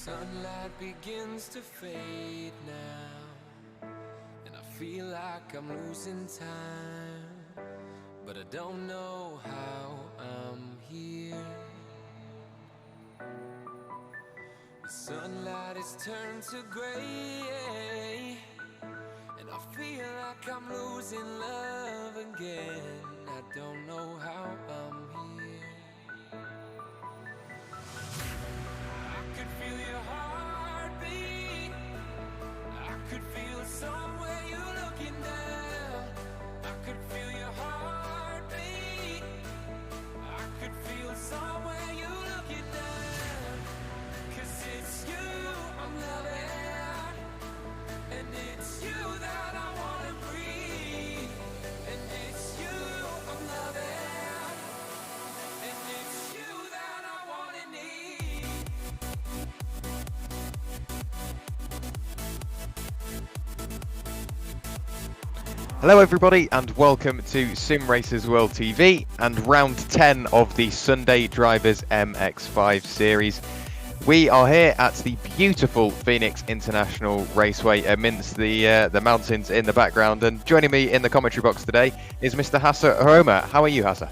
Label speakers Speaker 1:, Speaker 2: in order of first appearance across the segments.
Speaker 1: Sunlight begins to fade now, and I feel like I'm losing time, but I don't know how I'm here. The sunlight has turned to gray, and I feel like I'm losing love again. I don't know how I'm here. I could feel your heartbeat. I could feel somewhere you're looking down. I could feel your heartbeat. I could feel somewhere you're looking down. 'Cause it's you I'm loving, and it's you that I wanna breathe. And it's you I'm loving, and it's you that I wanna need.
Speaker 2: Hello everybody and welcome to Simracersworld TV and round 10 of the Sunday Drivers MX-5 series. We are here at the beautiful Phoenix International Raceway amidst the mountains in the background, and joining me in the commentary box today is Mr. Hasse Rømer. How are you, Hasse?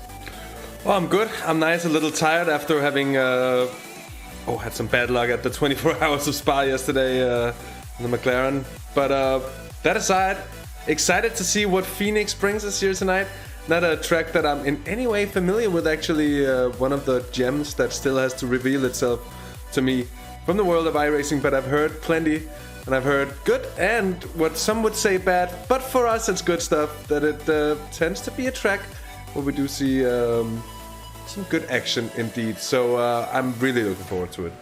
Speaker 3: Well, I'm good. I'm nice, a little tired after having had some bad luck at the 24 hours of Spa yesterday in the McLaren. But that aside, excited to see what Phoenix brings us here tonight. Not a track that I'm in any way familiar with, actually. One of the gems that still has to reveal itself to me from the world of iRacing, but I've heard plenty, and I've heard good and what some would say bad, but for us it's good stuff, that it tends to be a track where we do see some good action indeed. So I'm really looking forward to it.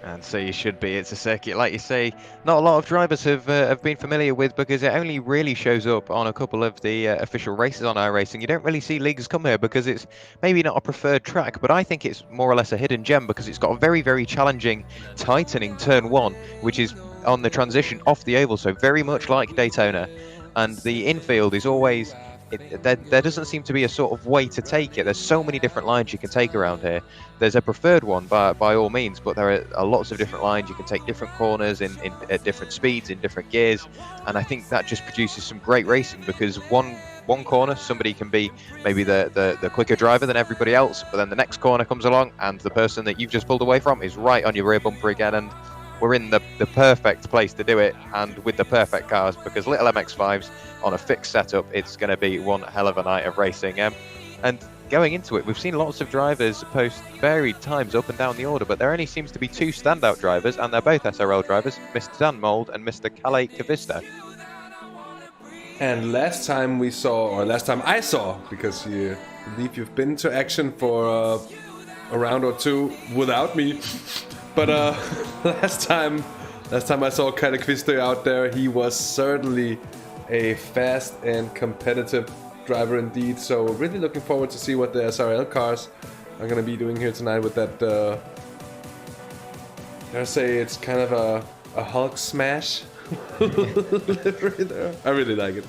Speaker 2: And so you should be. It's a circuit, like you say, not a lot of drivers have been familiar with, because it only really shows up on a couple of the official races on iRacing. You don't really see leagues come here because it's maybe not a preferred track, but I think it's more or less a hidden gem because it's got a very, very challenging tightening turn one, which is on the transition off the oval, so very much like Daytona. And the infield is always... There doesn't seem to be a sort of way to take it. There's so many different lines you can take around here. There's a preferred one by all means, but there are lots of different lines. You can take different corners at different speeds, in different gears, and I think that just produces some great racing, because one corner somebody can be maybe the quicker driver than everybody else, but then the next corner comes along and the person that you've just pulled away from is right on your rear bumper again, and we're in the perfect place to do it, and with the perfect cars, because little MX-5s on a fixed setup, it's going to be one hell of a night of racing. And going into it, we've seen lots of drivers post varied times up and down the order, but there only seems to be two standout drivers, and they're both SRL drivers, Mr. Dan Mould and Mr. Kalle Kavista.
Speaker 3: And last time I saw, because you believe you've been to action for a round or two without me, but last time I saw Kalle Kavista out there, he was certainly a fast and competitive driver indeed. So really looking forward to see what the SRL cars are going to be doing here tonight with that. I say it's kind of a Hulk smash livery there. I really like it.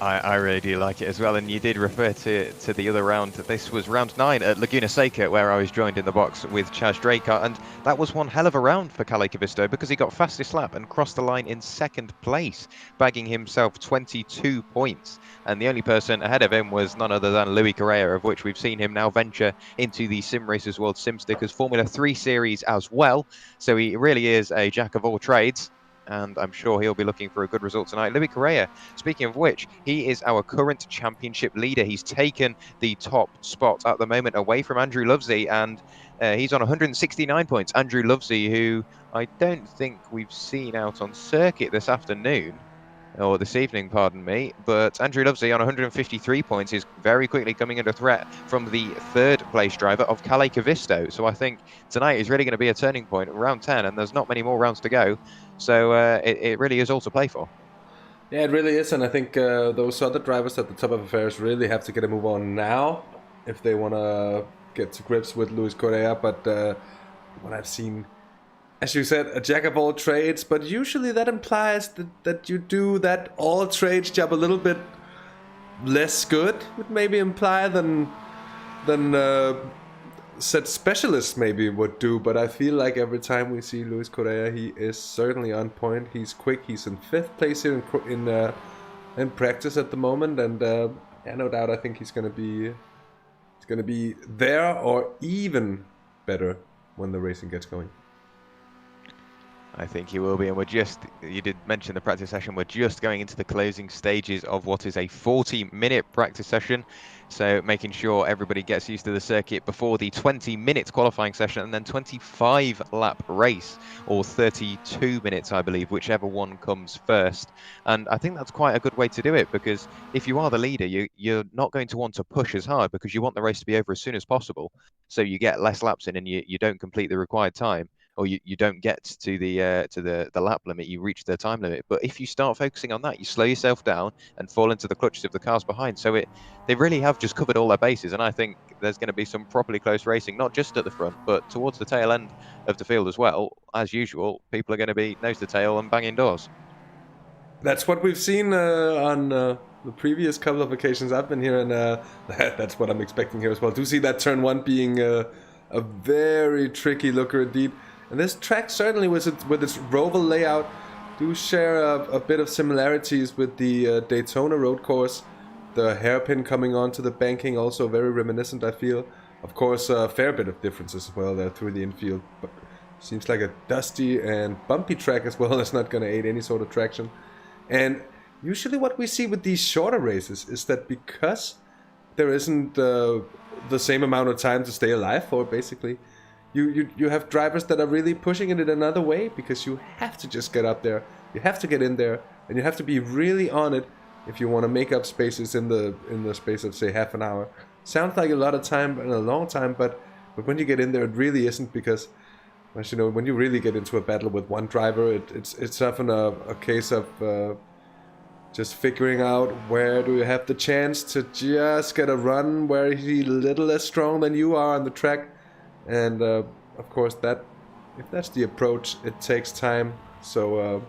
Speaker 2: I really do like it as well, and you did refer to the other round. This was round 9 at Laguna Seca, where I was joined in the box with Chaz Draker, and that was one hell of a round for Kalle Kavisto because he got fastest lap and crossed the line in 2nd place, bagging himself 22 points. And the only person ahead of him was none other than Louis Correa, of which we've seen him now venture into the Simracersworld SimStickers Formula 3 series as well. So he really is a jack of all trades, and I'm sure he'll be looking for a good result tonight. Louis Correa, speaking of which, he is our current championship leader. He's taken the top spot at the moment away from Andrew Lovesey, and he's on 169 points. Andrew Lovesey, who I don't think we've seen out on circuit this afternoon, or this evening, pardon me, but Andrew Lovesey on 153 points is very quickly coming under threat from the 3rd place driver of Kalle Kavisto. So I think tonight is really going to be a turning point, round 10, and there's not many more rounds to go. So it really is all to play for.
Speaker 3: Yeah, it really is, and I think those other drivers at the top of affairs really have to get a move on now if they want to get to grips with Luis Correa. But what I've seen, as you said, a jack of all trades, but usually that implies that you do that all trades job a little bit less good, would maybe imply than said specialists maybe would do. But I feel like every time we see Luis Correa, he is certainly on point. He's quick. He's in 5th place here in practice at the moment, and yeah, no doubt I think he's gonna be there or even better when the racing gets going.
Speaker 2: I think he will be, and you did mention the practice session, we're just going into the closing stages of what is a 40-minute practice session, so making sure everybody gets used to the circuit before the 20-minute qualifying session, and then 25-lap race, or 32 minutes, I believe, whichever one comes first. And I think that's quite a good way to do it, because if you are the leader, you're not going to want to push as hard, because you want the race to be over as soon as possible, so you get less laps in and you don't complete the required time, or you don't get to the lap limit, you reach the time limit. But if you start focusing on that, you slow yourself down and fall into the clutches of the cars behind. So they really have just covered all their bases, and I think there's going to be some properly close racing, not just at the front, but towards the tail end of the field as well. As usual, people are going to be nose to tail and banging doors.
Speaker 3: That's what we've seen on the previous couple of occasions I've been here, and that's what I'm expecting here as well. Do see that turn 1 being a very tricky looker indeed. And this track certainly, with its Rømer layout, do share a bit of similarities with the Daytona road course. The hairpin coming onto the banking, also very reminiscent, I feel. Of course, a fair bit of differences as well there through the infield. But seems like a dusty and bumpy track as well. That's not going to aid any sort of traction. And usually what we see with these shorter races is that because there isn't the same amount of time to stay alive for, basically, you have drivers that are really pushing it in another way, because you have to just get up there, you have to get in there, and you have to be really on it if you want to make up spaces in the space of, say, half an hour. Sounds like a lot of time and a long time, but when you get in there, it really isn't, because, as you know, when you really get into a battle with one driver, it's often a case of just figuring out where do you have the chance to just get a run where he's a little less strong than you are on the track. And of course, if that's the approach, it takes time. So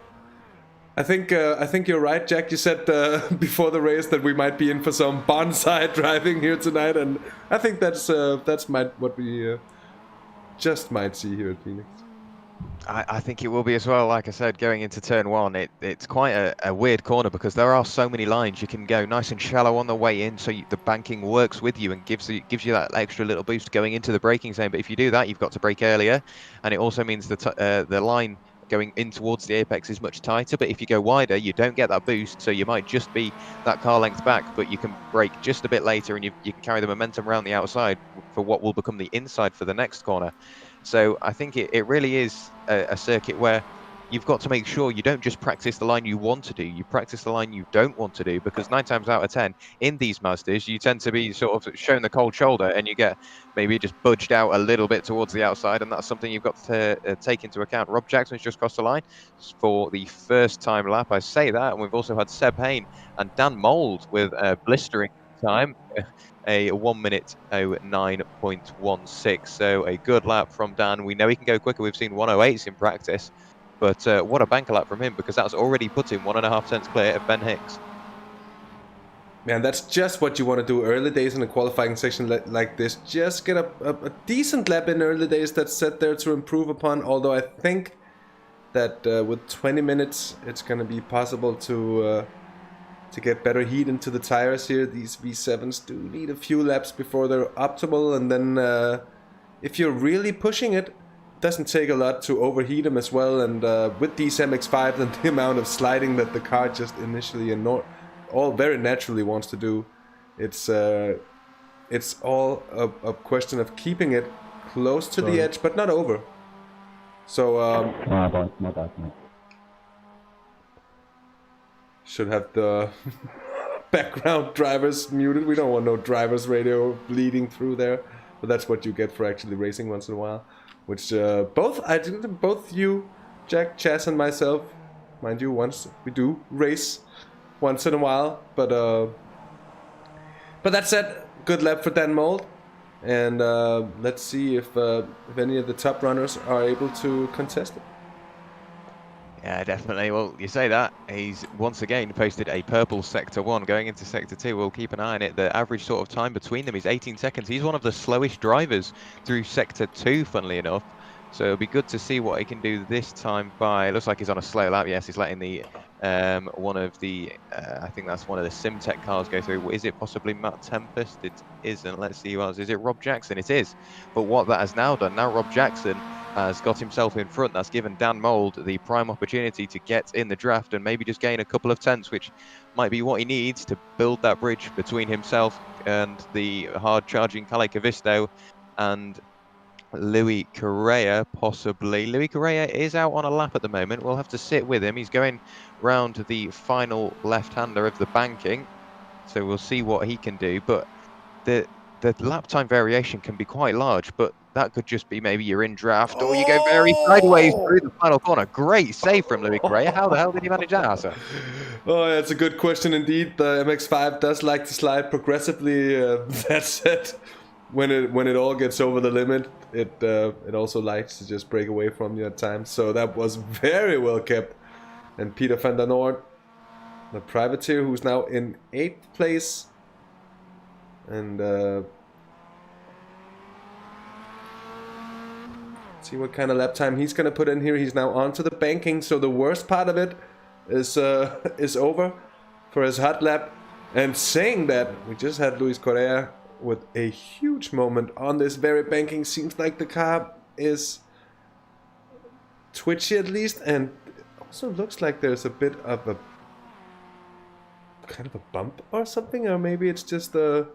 Speaker 3: I think you're right, Jack. You said before the race that we might be in for some bonsai driving here tonight, and I think that's what we just might see here at Phoenix.
Speaker 2: I think it will be as well. Like I said, going into turn 1, it's quite a weird corner, because there are so many lines. You can go nice and shallow on the way in, so the banking works with you and gives you that extra little boost going into the braking zone. But if you do that, you've got to brake earlier, and it also means that the line going in towards the apex is much tighter. But if you go wider, you don't get that boost, so you might just be that car length back, but you can brake just a bit later, and you can carry the momentum around the outside for what will become the inside for the next corner. So I think it really is a circuit where you've got to make sure you don't just practice the line you want to do, you practice the line you don't want to do, because 9 times out of 10 in these Mazdas, you tend to be sort of shown the cold shoulder, and you get maybe just budged out a little bit towards the outside, and that's something you've got to take into account. Rob Jackson's just crossed the line for the first time lap, I say that, and we've also had Seb Hain and Dan Mould with a blistering time. A 1 minute 09.16, so a good lap from Dan. We know he can go quicker. We've seen 108s in practice, but what a banker lap from him, because that's already put him 1.5 tenths clear of Ben Hicks.
Speaker 3: Man, that's just what you want to do early days in a qualifying section like this. Just get a decent lap in early days that's set there to improve upon. Although I think that with 20 minutes, it's going to be possible to get better heat into the tires here. These V7s do need a few laps before they're optimal. And then if you're really pushing it, doesn't take a lot to overheat them as well. And with these MX-5 and the amount of sliding that the car just initially all very naturally wants to do, it's all a question of keeping it close to the edge, but not over. So
Speaker 4: my bad.
Speaker 3: should have the background drivers muted. We don't want no driver's radio bleeding through there, but that's what you get for actually racing once in a while. Which both you, Jack, Chas, and myself, mind you, once we do race once in a while, but that said, good lap for Dan Mold, and let's see if any of the top runners are able to contest it.
Speaker 2: Yeah, definitely. Well, you say that. He's once again posted a purple Sector 1 going into Sector 2. We'll keep an eye on it. The average sort of time between them is 18 seconds. He's one of the slowest drivers through Sector 2, funnily enough. So it'll be good to see what he can do this time by... It looks like he's on a slow lap. Yes, he's letting the one of the... I think that's one of the SimTech cars go through. Is it possibly Matt Tempest? It isn't. Let's see who else. Is it Rob Jackson? It is. But what that has now done, now Rob Jackson has got himself in front. That's given Dan Mold the prime opportunity to get in the draft and maybe just gain a couple of tenths, which might be what he needs to build that bridge between himself and the hard-charging Kalle Kavisto and Louis Correa, possibly. Louis Correa is out on a lap at the moment. We'll have to sit with him. He's going round the final left-hander of the banking, so we'll see what he can do. But the lap time variation can be quite large, but that could just be maybe you're in draft or you go very sideways through the final corner. Great save from Louis Correa. How the hell did he manage that, Hasse?
Speaker 3: Oh, that's a good question indeed. The MX-5 does like to slide progressively. That said, when it all gets over the limit, it also likes to just break away from you at times. So that was very well kept. And Peter van der Noord, the privateer, who's now in 8th place. And see what kind of lap time he's gonna put in here. He's now onto the banking, so the worst part of it is over for his hot lap. And saying that, we just had Luis Correa with a huge moment on this very banking. Seems like the car is twitchy at least, and it also looks like there's a bit of a kind of a bump or something, or maybe it's just right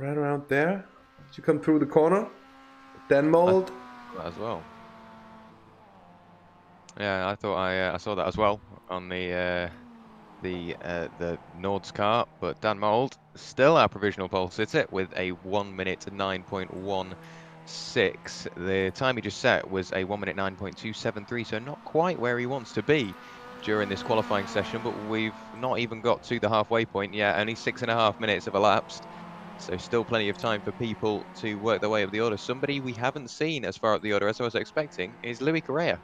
Speaker 3: around there. Did you come through the corner? Dan Mold
Speaker 2: as well. Yeah, I thought I saw that as well on the Nord's car, but Dan Mold still our provisional pole sitter with a 1 minute 9.16. The time he just set was a 1 minute 9.273, so not quite where he wants to be during this qualifying session, but we've not even got to the halfway point yet. Only 6.5 minutes have elapsed. So still plenty of time for people to work their way up the order. Somebody we haven't seen as far up the order as I was expecting is Louis Correa.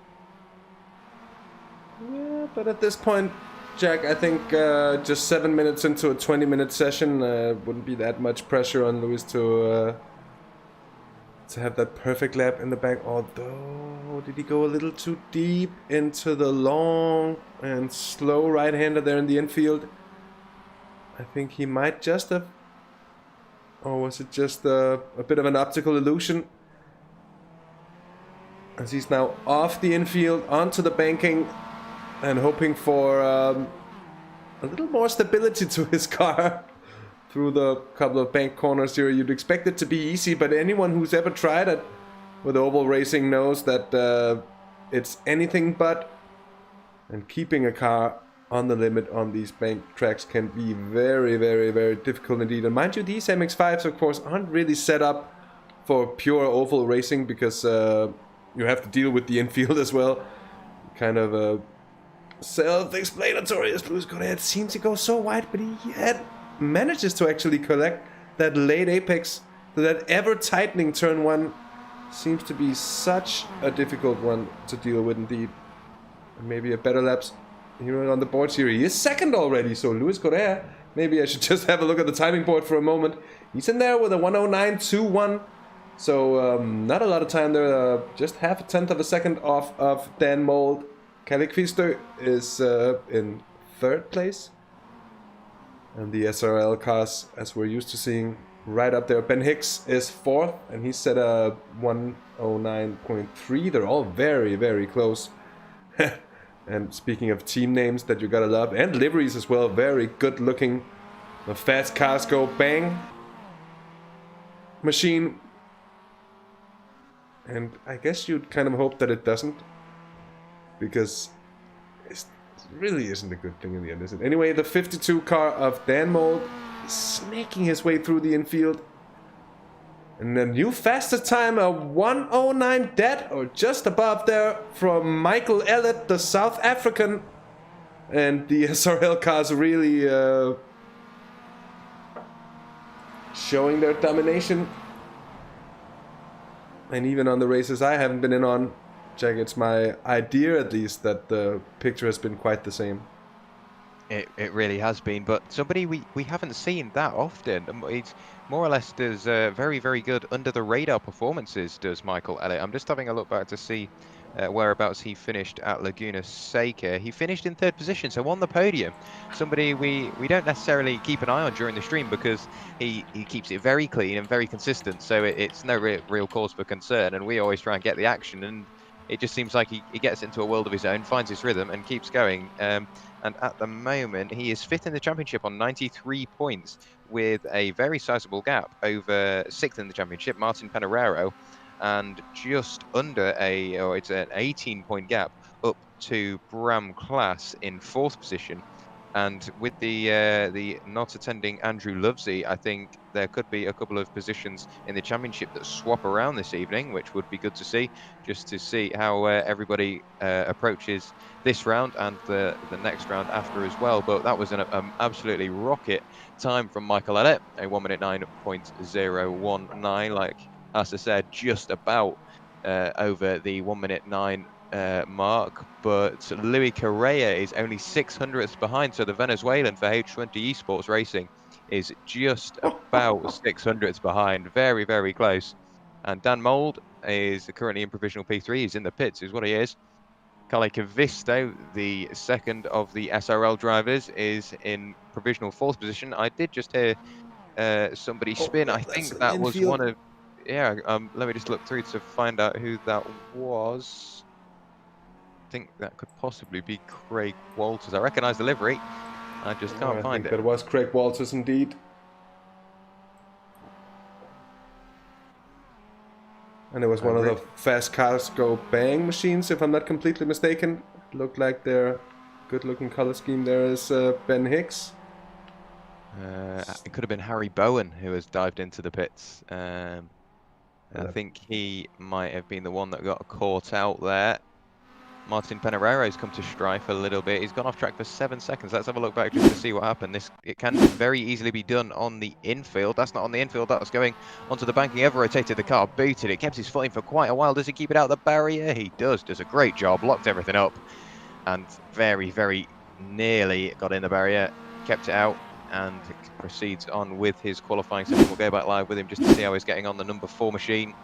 Speaker 3: Yeah, but at this point, Jack, I think just 7 minutes into a 20-minute session wouldn't be that much pressure on Louis to have that perfect lap in the back. Although, did he go a little too deep into the long and slow right-hander there in the infield? I think he might just have... Or was it just a bit of an optical illusion? As he's now off the infield, onto the banking, and hoping for a little more stability to his car through the couple of bank corners here. You'd expect it to be easy, but anyone who's ever tried it with oval racing knows that it's anything but. And keeping a car on the limit on these bank tracks can be very, very, very difficult indeed. And mind you, these MX-5s, of course, aren't really set up for pure oval racing because you have to deal with the infield as well. Kind of self-explanatory as Louis Correa seems to go so wide, but he manages to actually collect that late apex. So that ever-tightening turn one seems to be such a difficult one to deal with indeed. And maybe a better laps here on the boards here. He is second already, so Luis Correa. Maybe I should just have a look at the timing board for a moment. He's in there with a 109.21. So not a lot of time there. Just half a tenth of a second off of Dan Mold. Kalle Kvister is in third place. And the SRL cars, as we're used to seeing, right up there. Ben Hicks is fourth, and he's set a 109.3. They're all very, very close. And speaking of team names that you gotta love, and liveries as well, very good looking. The fast cars go bang. Machine. And I guess you'd kind of hope that it doesn't. Because it really isn't a good thing in the end, is it? Anyway, the 52 car of Dan Mold is snaking his way through the infield. And the new fastest time, a 109 dead, or just above there, from Michael Elliott, the South African. And the SRL cars really showing their domination. And even on the races I haven't been in on, Jack, it's my idea at least that the picture has been quite the same.
Speaker 2: It really has been, but somebody we haven't seen that often. It's more or less does very, very good under the radar performances, does Michael Elliott. I'm just having a look back to see whereabouts he finished at Laguna Seca. He finished in third position, so on the podium. Somebody we don't necessarily keep an eye on during the stream because he keeps it very clean and very consistent, so it's no real cause for concern, and we always try and get the action, and it just seems like he gets into a world of his own, finds his rhythm and keeps going. And at the moment, he is fifth in the championship on 93 points with a very sizable gap over sixth in the championship, Martin Peñarero, and just under it's an 18-point gap up to Bram Klaas in fourth position. And with the not attending Andrew Lovesey, I think there could be a couple of positions in the championship that swap around this evening, which would be good to see, just to see how everybody approaches this round and the next round after as well. But that was an absolutely rocket time from Michael Elliott, a 1 minute 9.019, like Hasse said, just about over the 1 minute 9 mark, but Luis Correa is only 600ths behind, so the Venezuelan for H20 Esports Racing is just about 600ths behind, very, very close. And Dan Mold is currently in provisional P3, he's in the pits, is what he is. Kalle Kvisto, the second of the SRL drivers, is in provisional fourth position. I did just hear somebody spin. I think that was one of... Yeah, let me just look through to find out who that was. I think that could possibly be Craig Walters. I recognise the livery. I just can't find it.
Speaker 3: That was Craig Walters indeed. And it was one of the fast cars go bang machines, if I'm not completely mistaken. Looked like their good-looking color scheme there is Ben Hicks.
Speaker 2: It could have been Harry Bowen who has dived into the pits. I think he might have been the one that got caught out there. Martin Peñarero's come to strife a little bit. He's gone off track for 7 seconds. Let's have a look back just to see what happened. It can very easily be done on the infield. That's not on the infield. That was going onto the banking. Ever rotated the car, booted it, kept his footing for quite a while. Does he keep it out the barrier? He does. Does a great job. Locked everything up, and very, very nearly got in the barrier. Kept it out and proceeds on with his qualifying session. We'll go back live with him just to see how he's getting on the number 4 machine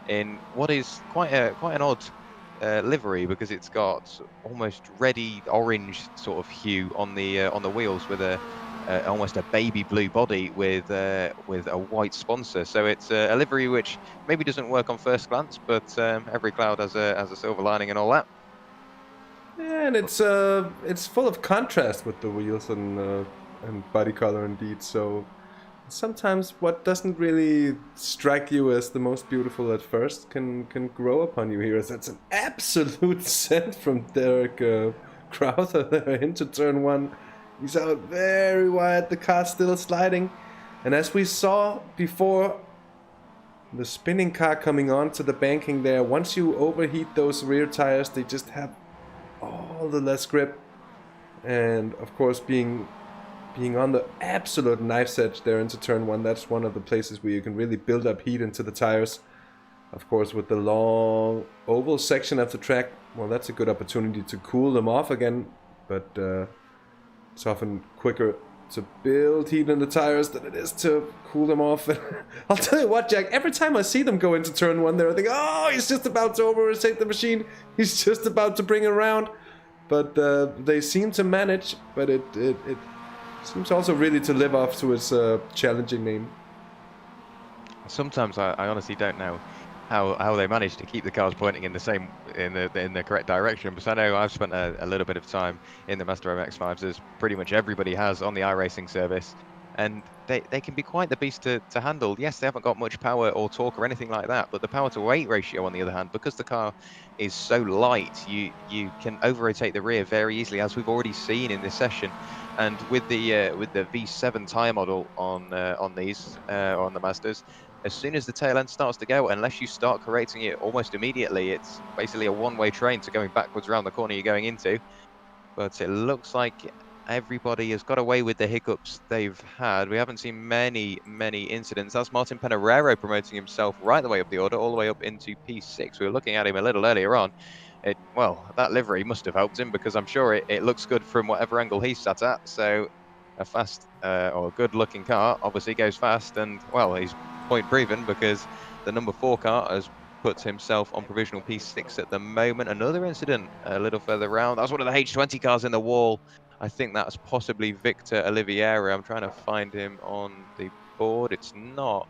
Speaker 2: in what is quite an odd livery, because it's got almost reddy orange sort of hue on the wheels, with almost a baby blue body with a white sponsor. So it's a livery which maybe doesn't work on first glance, but every cloud has a silver lining and all that.
Speaker 3: Yeah, and it's full of contrast with the wheels and body color indeed. So sometimes what doesn't really strike you as the most beautiful at first can grow upon you here. That's an absolute send from Derek Crowther there into turn 1. He's out very wide, the car still sliding. And as we saw before, the spinning car coming onto the banking there, once you overheat those rear tires, they just have all the less grip. And of course, being on the absolute knife's edge there into turn 1, that's one of the places where you can really build up heat into the tires. Of course, with the long oval section of the track, well, that's a good opportunity to cool them off again. but it's often quicker to build heat in the tires than it is to cool them off. I'll tell you what, Jack, every time I see them go into turn 1 there, I think, oh, he's just about to overtake the machine. He's just about to bring it around. But they seem to manage, but it seems also really to live up to its challenging name.
Speaker 2: Sometimes I honestly don't know how they manage to keep the cars pointing in the correct direction. Because I know I've spent a little bit of time in the Master MX-5s, as pretty much everybody has on the iRacing service, and they can be quite the beast to handle. Yes, they haven't got much power or torque or anything like that, but the power to weight ratio, on the other hand, because the car is so light, you can over-rotate the rear very easily, as we've already seen in this session. And with the V7 tyre model on these on the Masters, as soon as the tail end starts to go, unless you start correcting it almost immediately, it's basically a one-way train to going backwards around the corner you're going into. But it looks like everybody has got away with the hiccups they've had. We haven't seen many incidents. That's Martin Peñarero promoting himself right the way up the order, all the way up into P6. We were looking at him a little earlier on. Well, that livery must have helped him, because I'm sure it looks good from whatever angle he's sat at. So a fast or good-looking car obviously goes fast, and, well, he's point proven, because the number 4 car has put himself on provisional P6 at the moment. Another incident a little further round. That was one of the H20 cars in the wall. I think that's possibly Victor Olivieri. I'm trying to find him on the board. It's not.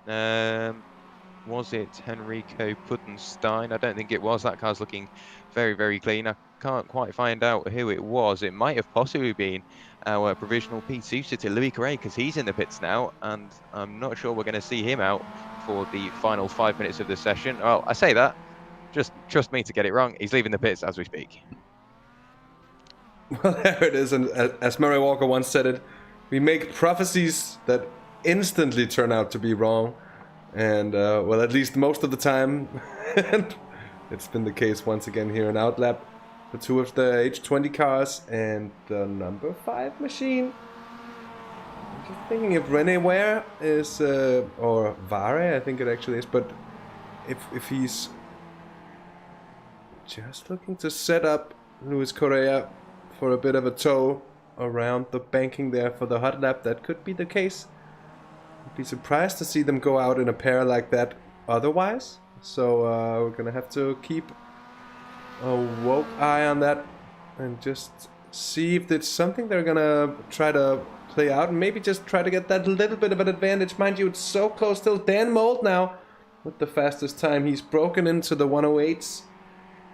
Speaker 2: Was it Henrico Puttenstein? I don't think it was. That car's looking very clean. I can't quite find out who it was. It might have possibly been our provisional P2 sitter, Louis Correa, because he's in the pits now, and I'm not sure we're going to see him out for the final 5 minutes of the session. Well, I say that, just trust me to get it wrong. He's leaving the pits as we speak.
Speaker 3: Well, there it is, and as Murray Walker once said it, we make prophecies that instantly turn out to be wrong, and well, at least most of the time. And it's been the case once again here in Outlap. The 2 of the H20 cars and the number 5 machine. I'm just thinking if René Ware is, or Vare, I think it actually is, but if he's just looking to set up Luis Correa for a bit of a tow around the banking there for the hot lap, that could be the case. I'd be surprised to see them go out in a pair like that otherwise. So we're gonna have to keep a woke eye on that and just see if it's something they're gonna try to play out, and maybe just try to get that little bit of an advantage. Mind you, it's so close still. Dan Mold now with the fastest time. He's broken into the 108s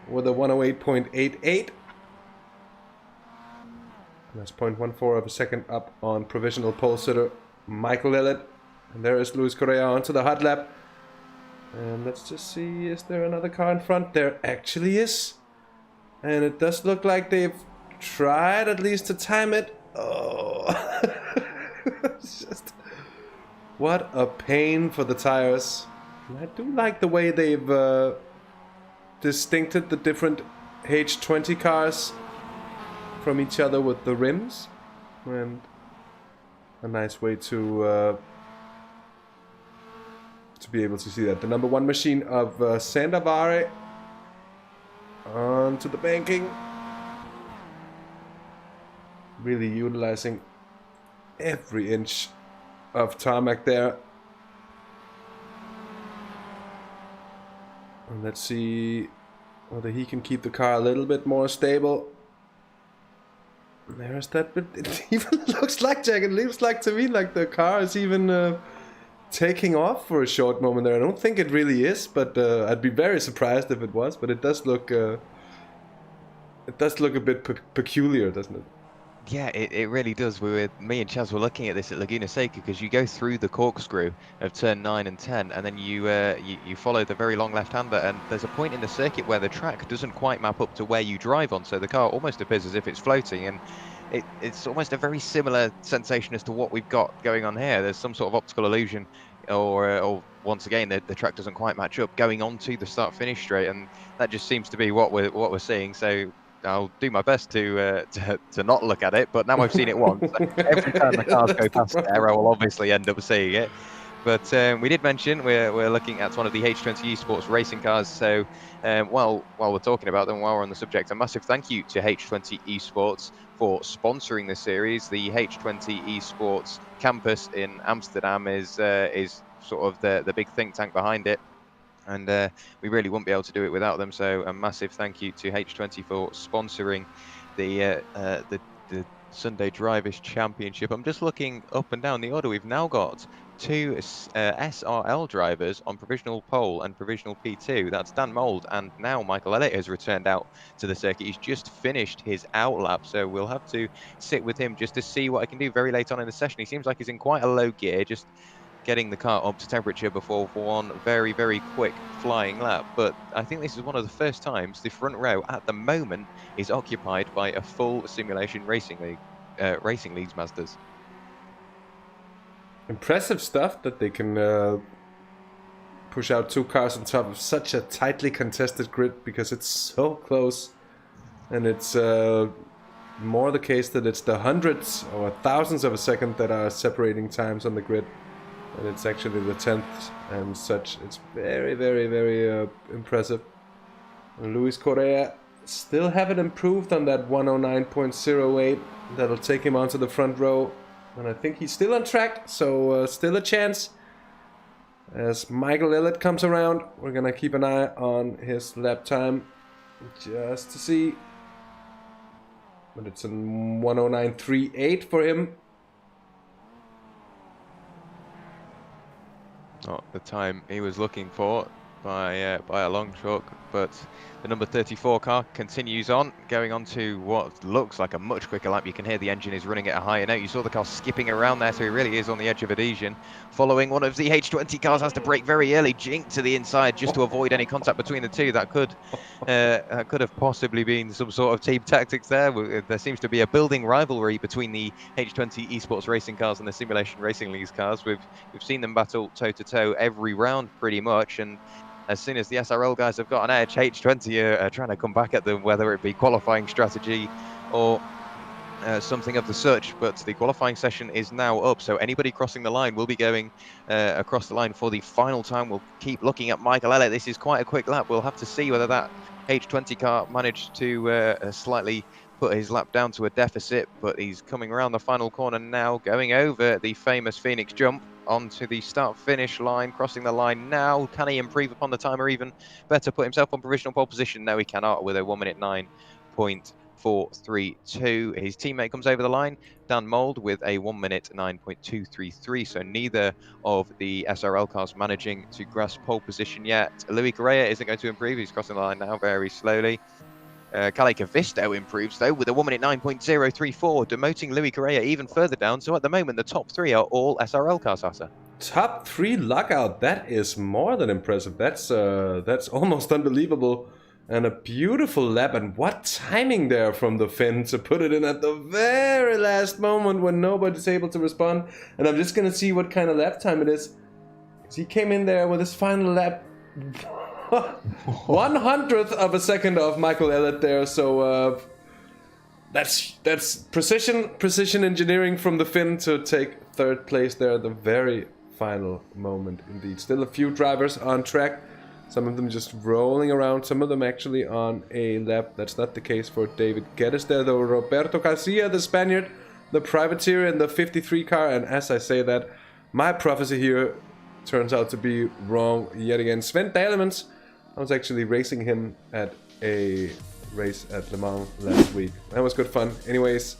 Speaker 3: with a 108.88. That's 0.14 of a second up on provisional pole sitter Michael Lillett. And there is Luis Correa onto the hot lap. And let's just see, is there another car in front? There actually is. And it does look like they've tried at least to time it. Oh. It's just, what a pain for the tires. And I do like the way they've distincted the different H20 cars from each other with the rims. And a nice way to be able to see that. The number 1 machine of Sander Vare onto the banking. Really utilizing every inch of tarmac there. And let's see whether he can keep the car a little bit more stable. There's that bit. It even looks like, Jack, it looks like to me like the car is even taking off for a short moment there. I don't think it really is, but I'd be very surprised if it was. But it does look a bit peculiar, doesn't it?
Speaker 2: Yeah, it really does. Me and Chaz were looking at this at Laguna Seca, because you go through the corkscrew of turn 9 and 10, and then you follow the very long left-hander, and there's a point in the circuit where the track doesn't quite map up to where you drive on, so the car almost appears as if it's floating, and it's almost a very similar sensation as to what we've got going on here. There's some sort of optical illusion, or once again the track doesn't quite match up going onto the start-finish straight, and that just seems to be what we're seeing. So I'll do my best to not look at it, but now I've seen it once. Every time the cars go past there, I will obviously end up seeing it. But we did mention we're looking at one of the H20 Esports racing cars. So while we're talking about them, while we're on the subject, a massive thank you to H20 Esports for sponsoring this series. The H20 Esports campus in Amsterdam is sort of the big think tank behind it. And we really wouldn't be able to do it without them. So a massive thank you to H20 for sponsoring the Sunday Drivers Championship. I'm just looking up and down the order. We've now got 2 SRL drivers on provisional pole and provisional P2. That's Dan Mould, and now Michael Elliott has returned out to the circuit. He's just finished his out lap, so we'll have to sit with him just to see what I can do very late on in the session. He seems like he's in quite a low gear, just getting the car up to temperature before one very, very quick flying lap. But I think this is one of the first times the front row at the moment is occupied by a full simulation racing leagues Mazdas.
Speaker 3: Impressive stuff that they can push out 2 cars on top of such a tightly contested grid, because it's so close, and it's more the case that it's the hundreds or thousands of a second that are separating times on the grid. And it's actually the 10th and such. It's very, very, very impressive. And Luis Correa still haven't improved on that 109.08. That'll take him onto the front row. And I think he's still on track, so still a chance. As Michael Elliott comes around, we're going to keep an eye on his lap time just to see. But it's a 109.38 for him.
Speaker 2: Not the time he was looking for by a long chalk, but the number 34 car continues on, going on to what looks like a much quicker lap. You can hear the engine is running at a higher note. You saw the car skipping around there, so he really is on the edge of adhesion. Following one of the H20 cars, has to brake very early, jink to the inside just to avoid any contact between the two. That could have possibly been some sort of team tactics there. There seems to be a building rivalry between the H20 Esports racing cars and the Simulation Racing Leagues cars. We've seen them battle toe-to-toe every round pretty much, and as soon as the SRL guys have got an edge, H20 are trying to come back at them, whether it be qualifying strategy or something of the such. But the qualifying session is now up, so anybody crossing the line will be going across the line for the final time. We'll keep looking at Michael Elliott. This is quite a quick lap. We'll have to see whether that H20 car managed to slightly put his lap down to a deficit, but he's coming around the final corner now, going over the famous Phoenix jump onto the start-finish line, crossing the line now. Can he improve upon the time or even better put himself on provisional pole position? No, he cannot, with a 1 minute 9.432. His teammate comes over the line, Dan Mould, with a 1 minute 9.233. So neither of the SRL cars managing to grasp pole position yet. Luis Correa isn't going to improve. He's crossing the line now very slowly. Kalle Kavisto improves though with a 1 minute 9.034, demoting Luis Correa even further down. So at the moment, the top 3 are all SRL cars, Hasse.
Speaker 3: Top 3 lockout. That is more than impressive. That's almost unbelievable. And a beautiful lap. And what timing there from the Finn to put it in at the very last moment when nobody's able to respond. And I'm just going to see what kind of lap time it is. He came in there with his final lap 1/100th of a second of Michael Elliott there, so that's precision engineering from the Finn to take 3rd place there at the very final moment indeed. Still a few drivers on track, some of them just rolling around, some of them actually on a lap. That's not the case for David Geddes there though. Roberto Garcia, the Spaniard, the privateer in the 53 car, and as I say that, my prophecy here turns out to be wrong yet again. Sven Dalemans, I was actually racing him at a race at Le Mans last week. That was good fun. Anyways,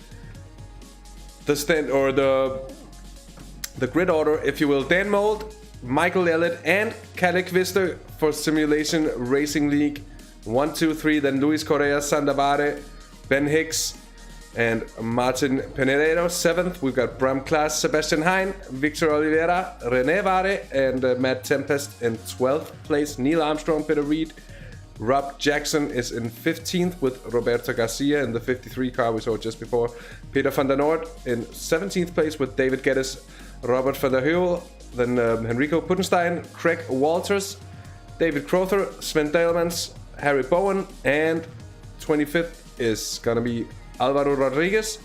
Speaker 3: the grid order, if you will: Dan Mould, Michael Elliott, and Kalle Kavisto for Simulation Racing League. 1, 2, 3. Then Luis Correa, Sandavare, Ben Hicks, and Martin Penedero. 7th, we've got Bram Klaas, Sebastian Hein, Victor Oliveira, René Vare, and Matt Tempest in 12th place. Neil Armstrong, Peter Reed. Rob Jackson is in 15th with Roberto Garcia in the 53 car we saw just before. Peter van der Noord in 17th place with David Geddes, Robert van der Heuvel, then Henrico Puttenstein, Craig Walters, David Crowther, Sven Dalemans, Harry Bowen, and 25th is gonna be Alvaro Rodriguez,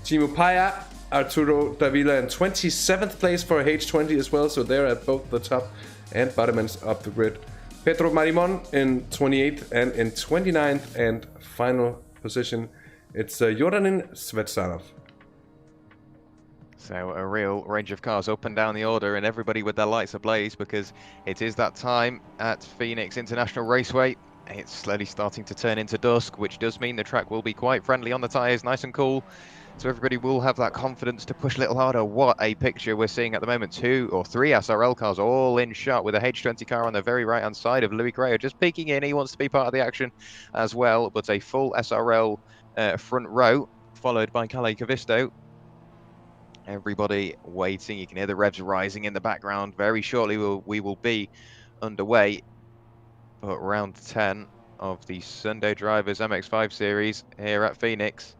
Speaker 3: Timo Paya, Arturo Davila in 27th place for H20 as well, so they're at both the top and bottom ends of the grid. Pedro Marimon in 28th and in 29th and final position, it's Jordanin Svetsanov.
Speaker 2: So a real range of cars up and down the order, and everybody with their lights ablaze, because it is that time at Phoenix International Raceway. It's slowly starting to turn into dusk, which does mean the track will be quite friendly on the tyres, nice and cool. So everybody will have that confidence to push a little harder. What a picture we're seeing at the moment. 2 or 3 SRL cars all in shot, with a H20 car on the very right-hand side of Louis Correa just peeking in. He wants to be part of the action as well, but a full SRL front row, followed by Kalle Kavisto. Everybody waiting. You can hear the revs rising in the background. Very shortly we will be underway. But round 10 of the Sunday Drivers MX-5 series here at Phoenix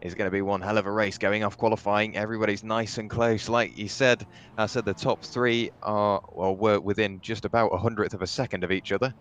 Speaker 2: is going to be one hell of a race going off qualifying. Everybody's nice and close. Like you said, I said the top 3 were within just about 100th of a second of each other.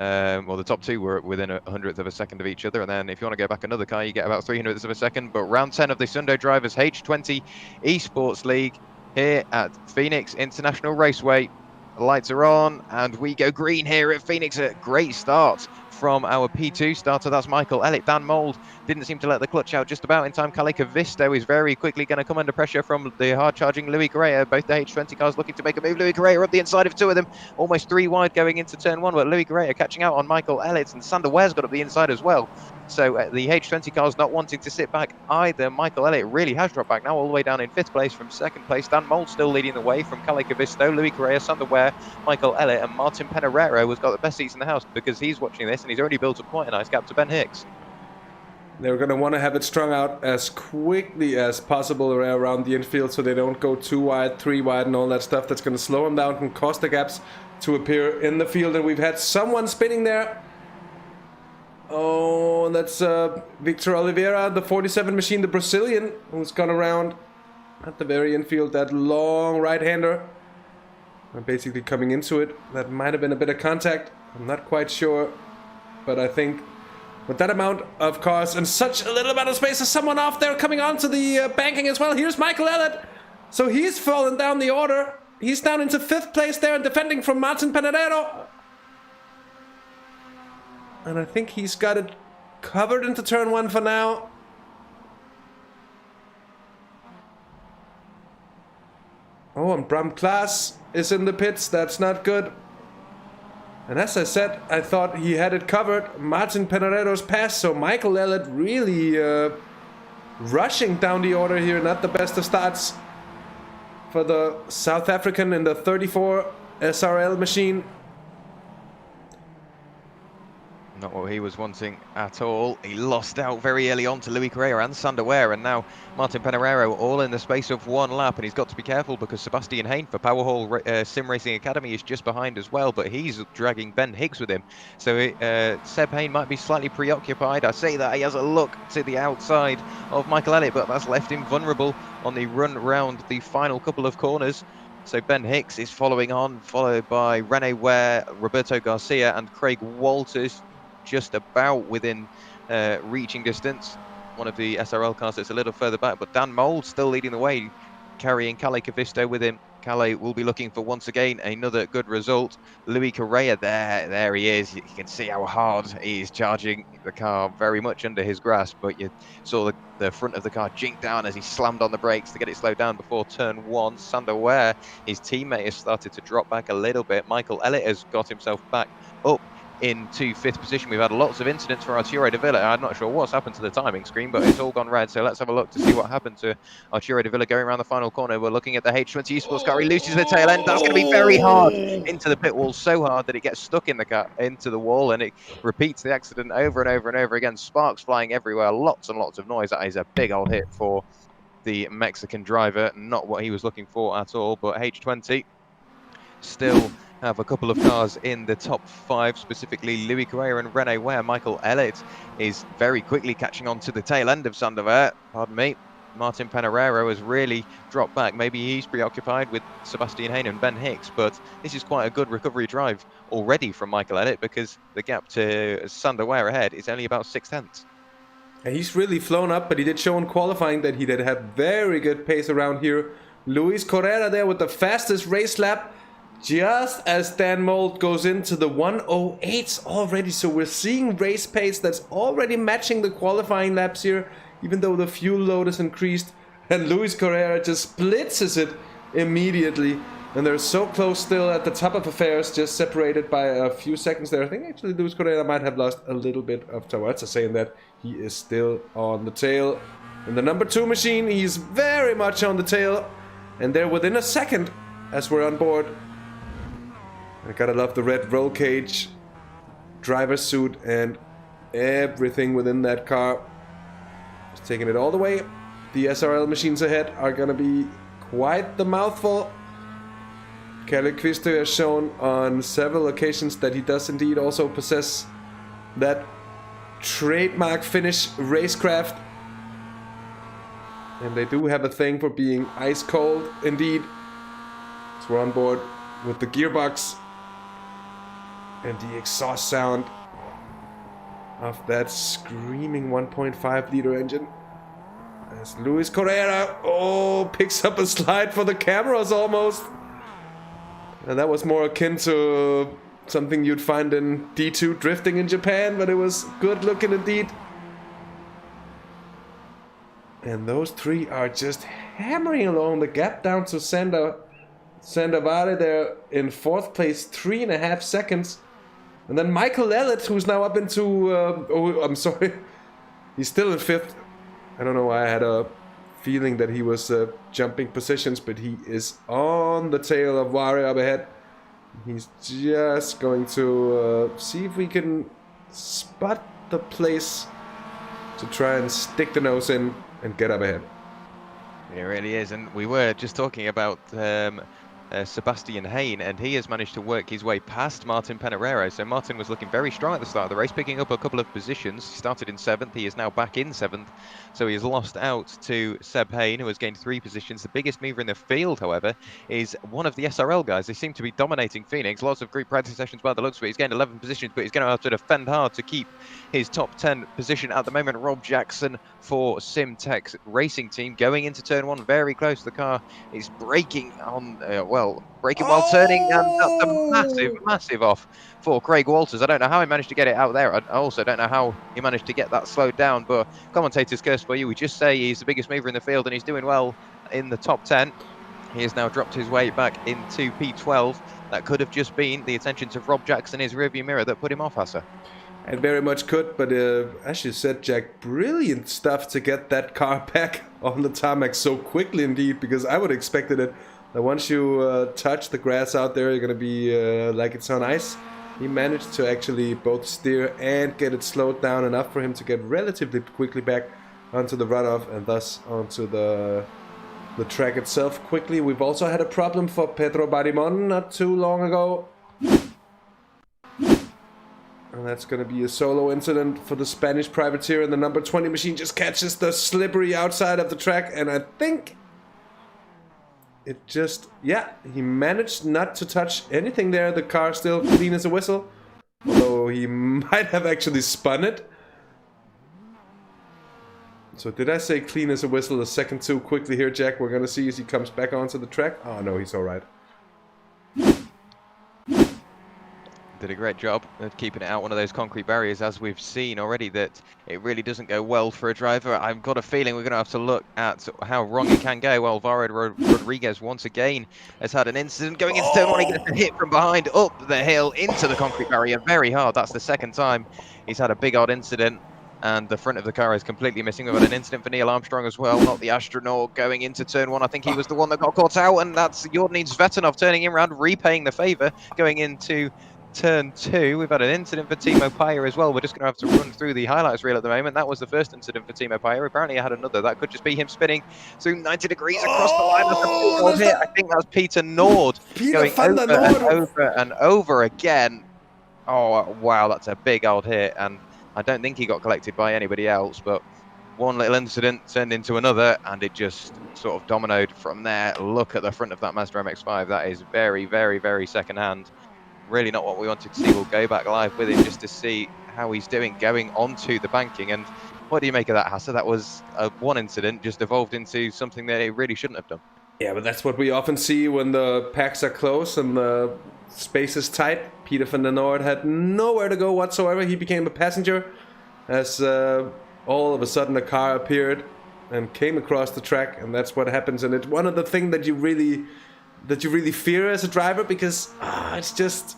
Speaker 2: Well, the top 2 were within 100th of a second of each other, and then if you want to go back another car, you get about 300ths of a second. But round 10 of the Sunday Drivers H20 Esports League here at Phoenix International Raceway. The lights are on, and we go green here at Phoenix. A great start from our P2 starter. That's Michael Elliott. Dan Mould didn't seem to let the clutch out just about in time. Kalle Kavisto is very quickly going to come under pressure from the hard-charging Louis Correa. Both the H20 cars looking to make a move. Louis Correa up the inside of 2 of them, almost 3 wide going into turn 1, but Louis Correa catching out on Michael Elliott, and Sander Ware's got up the inside as well. So the H20 cars not wanting to sit back either. Michael Elliott really has dropped back now, all the way down in 5th place from 2nd place. Dan Mould still leading the way from Kalle Kavisto, Louis Correa, Sander Ware, Michael Elliott, and Martin Pereira has got the best seats in the house, because he's watching this and he's already built up quite a nice gap to Ben Hicks.
Speaker 3: They're going to want to have it strung out as quickly as possible around the infield, so they don't go 2 wide, 3 wide, and all that stuff. That's going to slow them down and cause the gaps to appear in the field. And we've had someone spinning there. Oh, that's Victor Oliveira, the 47 machine, the Brazilian, who's gone around at the very infield. That long right-hander, basically coming into it. That might have been a bit of contact. I'm not quite sure, but I think with that amount of cars and such a little amount of space, there's someone off there coming onto the banking as well. Here's Michael Elliott. So he's fallen down the order. He's down into 5th place there and defending from Martin Pereira. And I think he's got it covered into turn 1 for now. Oh, and Bram Klaas is in the pits. That's not good. And as I said, I thought he had it covered. Martin Pereira's pass, so Michael Elliott really rushing down the order here. Not the best of starts for the South African in the 34 SRL machine.
Speaker 2: Not what he was wanting at all. He lost out very early on to Louis Correa and Sander Ware, and now Martin Pereira all in the space of 1 lap, and he's got to be careful because Sebastian Hain for Powerhall Sim Racing Academy is just behind as well, but he's dragging Ben Hicks with him. So Seb Hain might be slightly preoccupied. I say that he has a look to the outside of Michael Elliott, but that's left him vulnerable on the run round the final couple of corners. So Ben Hicks is following on, followed by Rene Ware, Roberto Garcia, and Craig Walters, just about within reaching distance. One of the SRL cars that's a little further back, but Dan Mould still leading the way, carrying Kalle Kavisto with him. Kalle will be looking for, once again, another good result. Louis Correa, there he is. You can see how hard he's charging the car, very much under his grasp, but you saw the front of the car jink down as he slammed on the brakes to get it slowed down before turn 1. Sander Ware, his teammate, has started to drop back a little bit. Michael Elliott has got himself back up into 5th position. We've had lots of incidents for Arturo Davila. I'm not sure what's happened to the timing screen, but it's all gone red. So let's have a look to see what happened to Arturo Davila going around the final corner. We're looking at the H20 Esports car. He loses the tail end. That's going to be very hard into the pit wall, so hard that it gets stuck in the car into the wall, and it repeats the accident over and over and over again. Sparks flying everywhere, lots and lots of noise. That is a big old hit for the Mexican driver. Not what he was looking for at all, but H20 still have a couple of cars in the top 5, specifically Louis Correa and Rene Ware. Michael Elliott is very quickly catching on to the tail end of Sander Ware. Pardon me. Martin Pereira has really dropped back. Maybe he's preoccupied with Sebastian Hain and Ben Hicks, but this is quite a good recovery drive already from Michael Elliott, because the gap to Sander Ware ahead is only about 6 tenths.
Speaker 3: And he's really flown up, but he did show in qualifying that he did have very good pace around here. Luis Correa there with the fastest race lap, just as Dan Mold goes into the 108s already. So we're seeing race pace that's already matching the qualifying laps here, even though the fuel load is increased. And Luis Correa just blitzes it immediately. And they're so close still at the top of affairs, just separated by a few seconds there. I think actually Luis Correa might have lost a little bit of towards, saying that he is still on the tail. In the number 2 machine, he's very much on the tail. And they're within a second as we're on board. I gotta love the red roll cage, driver's suit, and everything within that car. Just taking it all the way. The SRL machines ahead are gonna be quite the mouthful. Kalle Kvistø has shown on several occasions that he does indeed also possess that trademark Finnish racecraft. And they do have a thing for being ice cold indeed. So we're on board with the gearbox and the exhaust sound of that screaming 1.5 liter engine. As Luis Correa, picks up a slide for the cameras almost. And that was more akin to something you'd find in D2 drifting in Japan, but it was good looking indeed. And those three are just hammering along the gap down to Sandavare there in 4th place, 3.5 seconds. And then Michael Elliott, who's now up into... I'm sorry. He's still in 5th. I don't know why I had a feeling that he was jumping positions, but he is on the tail of Werrell up ahead. He's just going to see if we can spot the place to try and stick the nose in and get up ahead.
Speaker 2: It really is, and we were just talking about Sebastian Hain, and he has managed to work his way past Martin Penereiro. So Martin was looking very strong at the start of the race, picking up a couple of positions. He started in 7th, he is now back in 7th. So he has lost out to Seb Hain, who has gained 3 positions. The biggest mover in the field, however, is one of the SRL guys. They seem to be dominating Phoenix. Lots of group practice sessions by the looks of it. He's gained 11 positions, but he's going to have to defend hard to keep his top 10 position at the moment. Rob Jackson for Simtech's racing team going into turn 1, very close. The car is braking on, braking while turning, and that's a massive off for Craig Walters. I don't know how he managed to get it out there. I also don't know how he managed to get that slowed down, but commentators curse for you. We just say he's the biggest mover in the field and he's doing well in the top 10. He has now dropped his way back into P12. That could have just been the attention to Rob Jackson, his rearview mirror, that put him off, Hasse.
Speaker 3: It very much could, but as you said, Jack, brilliant stuff to get that car back on the tarmac so quickly indeed, because I would have expected it that once you touch the grass out there, you're going to be like it's on ice. He managed to actually both steer and get it slowed down enough for him to get relatively quickly back onto the runoff and thus onto the track itself quickly. We've also had a problem for Pedro Barimon not too long ago. And that's going to be a solo incident for the Spanish privateer, and the number 20 machine just catches the slippery outside of the track, and I think it just, he managed not to touch anything there. The car still clean as a whistle, although he might have actually spun it. So did I say clean as a whistle a second too quickly here, Jack? We're going to see as he comes back onto the track. Oh no, he's all right.
Speaker 2: Did a great job of keeping it out one of those concrete barriers, as we've seen already that it really doesn't go well for a driver. I've got a feeling we're going to have to look at how wrong it can go. Well, Werrell Rodriguez once again has had an incident going into turn 1. He gets a hit from behind up the hill into the concrete barrier very hard. That's the second time he's had a big odd incident, and the front of the car is completely missing. We've had an incident for Neil Armstrong as well, not the astronaut, going into turn 1. I think he was the one that got caught out, and that's Jordan Svetanov turning him around, repaying the favour, going into turn 2. We've had an incident for Timo Paier as well. We're just going to have to run through the highlights reel at the moment. That was the first incident for Timo Paier. Apparently I had another. That could just be him spinning through 90 degrees across the line. That's a big old hit. I think that's Peter Nord going over and over and over again. Oh, wow, that's a big old hit. And I don't think he got collected by anybody else, but one little incident turned into another, and it just sort of dominoed from there. Look at the front of that Mazda MX-5. That is very, very, very second-hand. Really not what we wanted to see. We'll go back live with it just to see how he's doing going onto the banking. And what do you make of that, Hasse? That was one incident just evolved into something that it really shouldn't have done.
Speaker 3: Yeah, but that's what we often see when the packs are close and the space is tight. Peter van der Noord had nowhere to go whatsoever. He became a passenger as all of a sudden a car appeared and came across the track, and that's what happens. And it's one of the things that you really fear as a driver, because it's just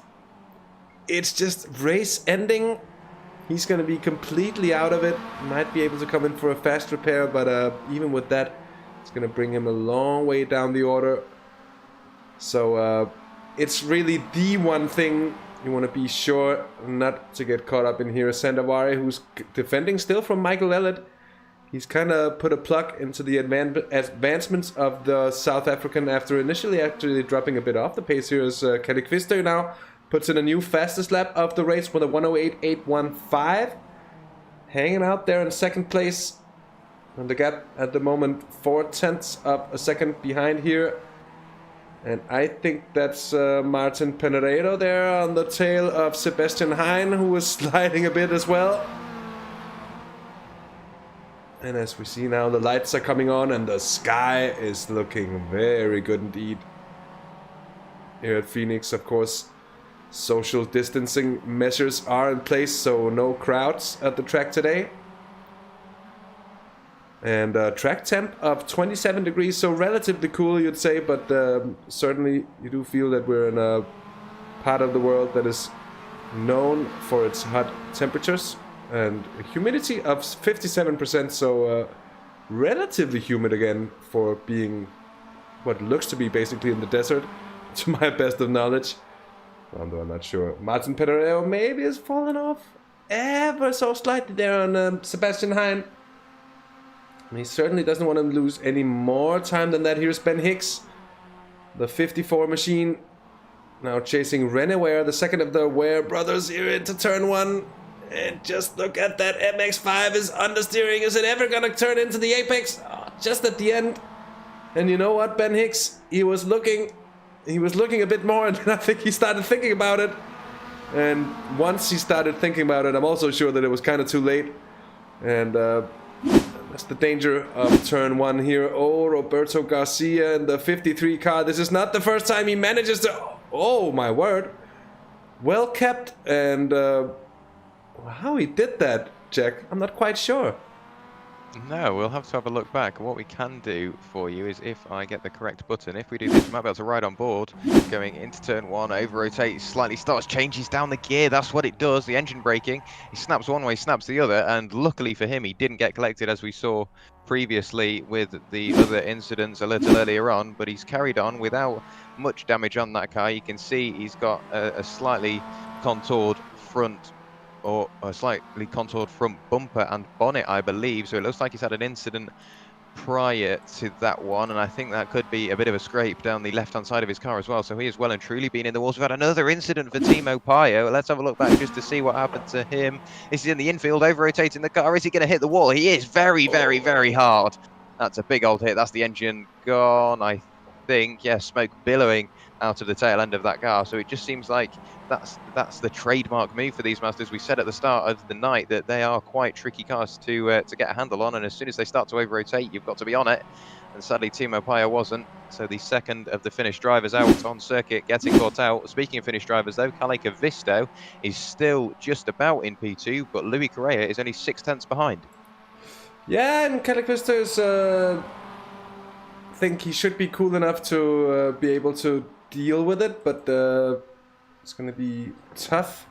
Speaker 3: race ending. He's going to be completely out of it. Might be able to come in for a fast repair, but even with that, it's going to bring him a long way down the order. So it's really the one thing you want to be sure not to get caught up in here. Sandawari, who's defending still from Michael Elliott. He's kind of put a plug into the advancements of the South African after initially actually dropping a bit off the pace here, as Kelly Kvister now puts in a new fastest lap of the race with a 1:08.815. Hanging out there in second place. And the gap at the moment 0.4 of a second behind here. And I think that's Martin Peneredo there on the tail of Sebastian Hein, who is sliding a bit as well. And as we see now, the lights are coming on and the sky is looking very good indeed. Here at Phoenix, of course, social distancing measures are in place, so no crowds at the track today. And track temp of 27 degrees, so relatively cool, you'd say, but certainly you do feel that we're in a part of the world that is known for its hot temperatures. And a humidity of 57%, so relatively humid again for being what looks to be basically in the desert, to my best of knowledge. Although I'm not sure. Martin Pereiro maybe has fallen off ever so slightly there on Sebastian Hein. He certainly doesn't want to lose any more time than that. Here's Ben Hicks, the 54 machine, now chasing René Ware, the second of the Ware brothers, here into turn one. And just look at that, MX-5 is understeering. Is it ever gonna turn into the apex? Oh, just at the end. And you know what, Ben Hicks, he was looking a bit more, and then I think he started thinking about it. And once he started thinking about it, I'm also sure that it was kind of too late. And that's the danger of turn one here. Oh, Roberto Garcia in the 53 car. This is not the first time he manages to... Oh, my word. Well kept, and... how he did that, Jack, I'm not quite sure.
Speaker 2: No, we'll have to have a look back. What we can do for you is, if I get the correct button, if we do this, we might be able to ride on board. Going into turn one, over-rotate, slightly starts, changes down the gear. That's what it does, the engine braking. He snaps one way, snaps the other, and luckily for him, he didn't get collected, as we saw previously with the other incidents a little earlier on, but he's carried on without much damage on that car. You can see he's got a slightly contoured front, or a slightly contoured front bumper and bonnet, I believe. So it looks like he's had an incident prior to that one, and I think that could be a bit of a scrape down the left-hand side of his car as well. So he has well and truly been in the walls. We've had another incident for Timo Payo. Let's have a look back just to see what happened to him. This is in the infield, over-rotating the car. Is he going to hit the wall? He is very, very, very hard. That's a big old hit. That's the engine gone, I think. Yeah, smoke billowing out of the tail end of that car. So it just seems like that's the trademark move for these Masters. We said at the start of the night that they are quite tricky cars to get a handle on, and as soon as they start to over-rotate, you've got to be on it. And sadly, Timo Payo wasn't. So the second of the Finnish drivers out on circuit, getting caught out. Speaking of Finnish drivers, though, Kalle Koivisto is still just about in P2, but Louis Correa is only 6/10 behind.
Speaker 3: Yeah, and Kalle Koivisto is, I think he should be cool enough to be able to deal with it, but it's going to be tough.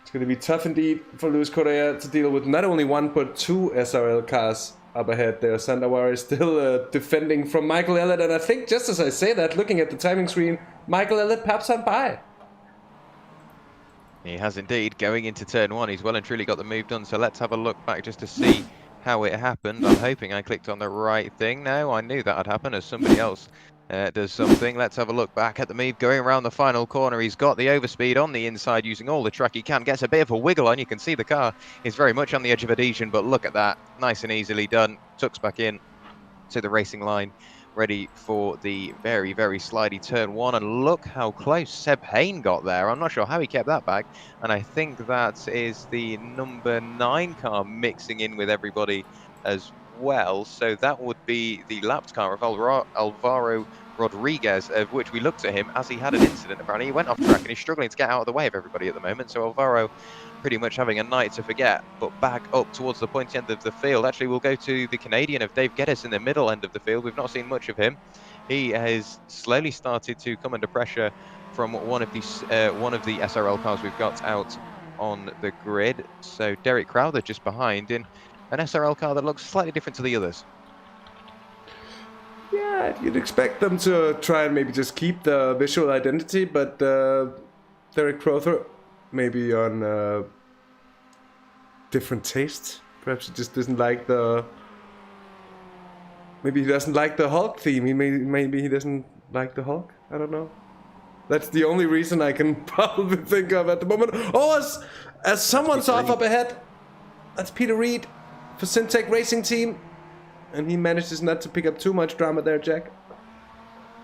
Speaker 3: It's going to be tough indeed for Luis Correa to deal with not only one but two SRL cars up ahead there. Sandawari is still defending from Michael Elliott, and I think just as I say that, looking at the timing screen, Michael Elliott pops on by.
Speaker 2: He has indeed. Going into turn one, he's well and truly got the move done. So let's have a look back just to see how it happened. I'm hoping I clicked on the right thing. No, I knew that would happen as somebody else does something. Let's have a look back at the move. Going around the final corner, he's got the overspeed on the inside, using all the track he can. Gets a bit of a wiggle on. You can see the car is very much on the edge of adhesion, but look at that. Nice and easily done. Tucks back in to the racing line ready for the very, very slidey turn 1. And look how close Seb Hain got there. I'm not sure how he kept that back. And I think that is the number 9 car mixing in with everybody as well. So that would be the lapped car of Alvaro Rodriguez, of which we looked at him as he had an incident. Apparently he went off track and he's struggling to get out of the way of everybody at the moment. So Alvaro pretty much having a night to forget, but back up towards the pointy end of the field. Actually, we'll go to the Canadian of Dave Geddes in the middle end of the field. We've not seen much of him. He has slowly started to come under pressure from one of the SRL cars we've got out on the grid. So Derek Crowther just behind in an SRL car that looks slightly different to the others.
Speaker 3: Yeah, you'd expect them to try and maybe just keep the visual identity, but Derek Crowther maybe on different tastes. Perhaps he just doesn't like the... Maybe he doesn't like the Hulk theme. Maybe he doesn't like the Hulk. I don't know. That's the only reason I can probably think of at the moment. Oh, as someone's off up ahead. That's Peter Reed for Syntech Racing Team. And he manages not to pick up too much drama there, Jack.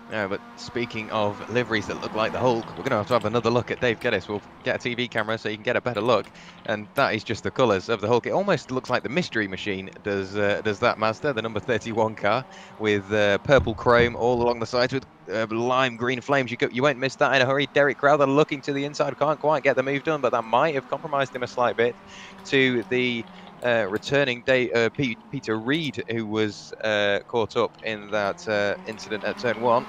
Speaker 2: No, but speaking of liveries that look like the Hulk, we're going to have another look at Dave Geddes. We'll get a TV camera so you can get a better look. And that is just the colours of the Hulk. It almost looks like the Mystery Machine does that Mazda, the number 31 car, with purple chrome all along the sides with lime green flames. You won't miss that in a hurry. Derek Crowther looking to the inside, can't quite get the move done, but that might have compromised him a slight bit to the returning Peter Reed, who was caught up in that incident at turn 1.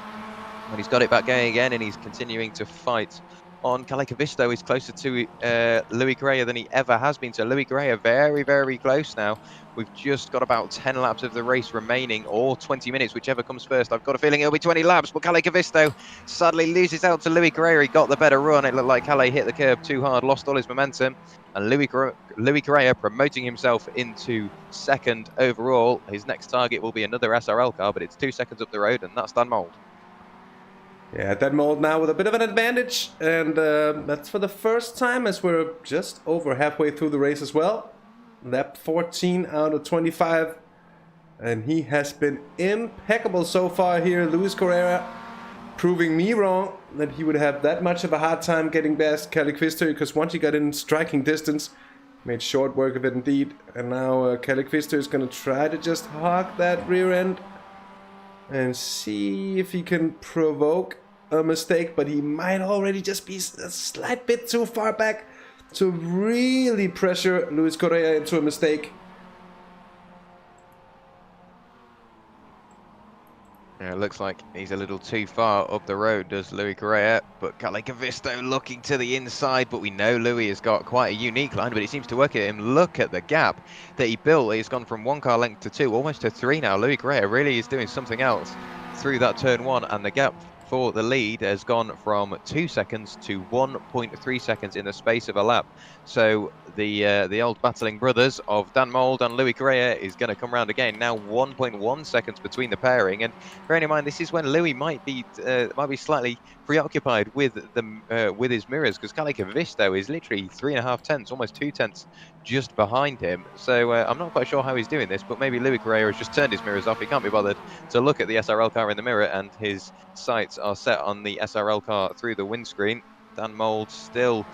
Speaker 2: But he's got it back going again, and he's continuing to fight on. Calicavisto is closer to Louis Correa than he ever has been. So Louis Correa very, very close now. We've just got about 10 laps of the race remaining, or 20 minutes, whichever comes first. I've got a feeling it'll be 20 laps, but Calicavisto sadly loses out to Louis Correa. He got the better run. It looked like Halle hit the curb too hard, lost all his momentum. And Louis Correa promoting himself into second overall. His next target will be another SRL car, but it's 2 seconds up the road, and that's Dan Mold.
Speaker 3: Yeah, Dan Mold now with a bit of an advantage, and that's for the first time, as we're just over halfway through the race as well. Lap 14 out of 25, and he has been impeccable so far here. Luis Correa proving me wrong that he would have that much of a hard time getting past Calicavisto, because once he got in striking distance, made short work of it indeed. And now Calicavisto is going to try to just hog that rear end and see if he can provoke a mistake, but he might already just be a slight bit too far back to really pressure Luis Correa into a mistake.
Speaker 2: Yeah, it looks like he's a little too far up the road, does Louis Correa, but Calicavisto looking to the inside, but we know Louis has got quite a unique line, but it seems to work at him. Look at the gap that he built. He's gone from 1 car length to 2, almost to 3 now. Louis Correa really is doing something else through that turn 1, and the gap for the lead has gone from 2 seconds to 1.3 seconds in the space of a lap. So the old battling brothers of Dan Mold and Louis Correa is going to come round again. Now 1.1 seconds between the pairing, and bearing in mind this is when Louis might be slightly preoccupied with his mirrors, because Calicavisto is literally 3.5 tenths, almost 2 tenths just behind him. So I'm not quite sure how he's doing this, but maybe Louis Correa has just turned his mirrors off. He can't be bothered to look at the SRL car in the mirror, and his sights are set on the SRL car through the windscreen. Dan Mold still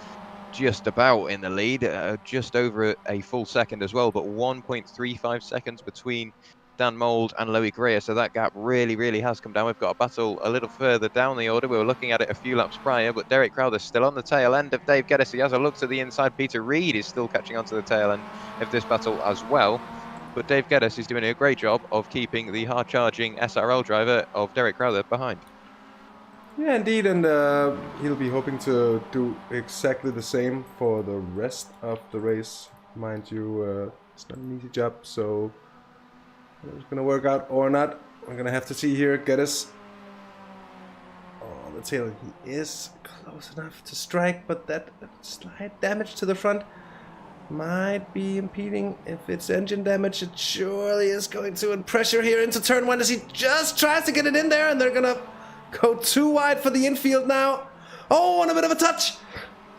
Speaker 2: just about in the lead, just over a full second as well, but 1.35 seconds between Dan Mold and Louis Correa, so that gap really has come down. We've got a battle a little further down the order. We were looking at it a few laps prior, but Derek Crowther still on the tail end of Dave Geddes. He has a look to the inside. Peter Reed is still catching on to the tail end of this battle as well, but Dave Geddes is doing a great job of keeping the hard-charging SRL driver of Derek Crowther behind.
Speaker 3: Yeah, indeed, and he'll be hoping to do exactly the same for the rest of the race. Mind you, it's not an easy job, so whether it's going to work out or not, we're going to have to see here. Geddes on the tail. He is close enough to strike, but that slight damage to the front might be impeding. If it's engine damage, it surely is going to. And pressure here into turn 1 as he just tries to get it in there, and they're going to go too wide for the infield now. Oh, and a bit of a touch.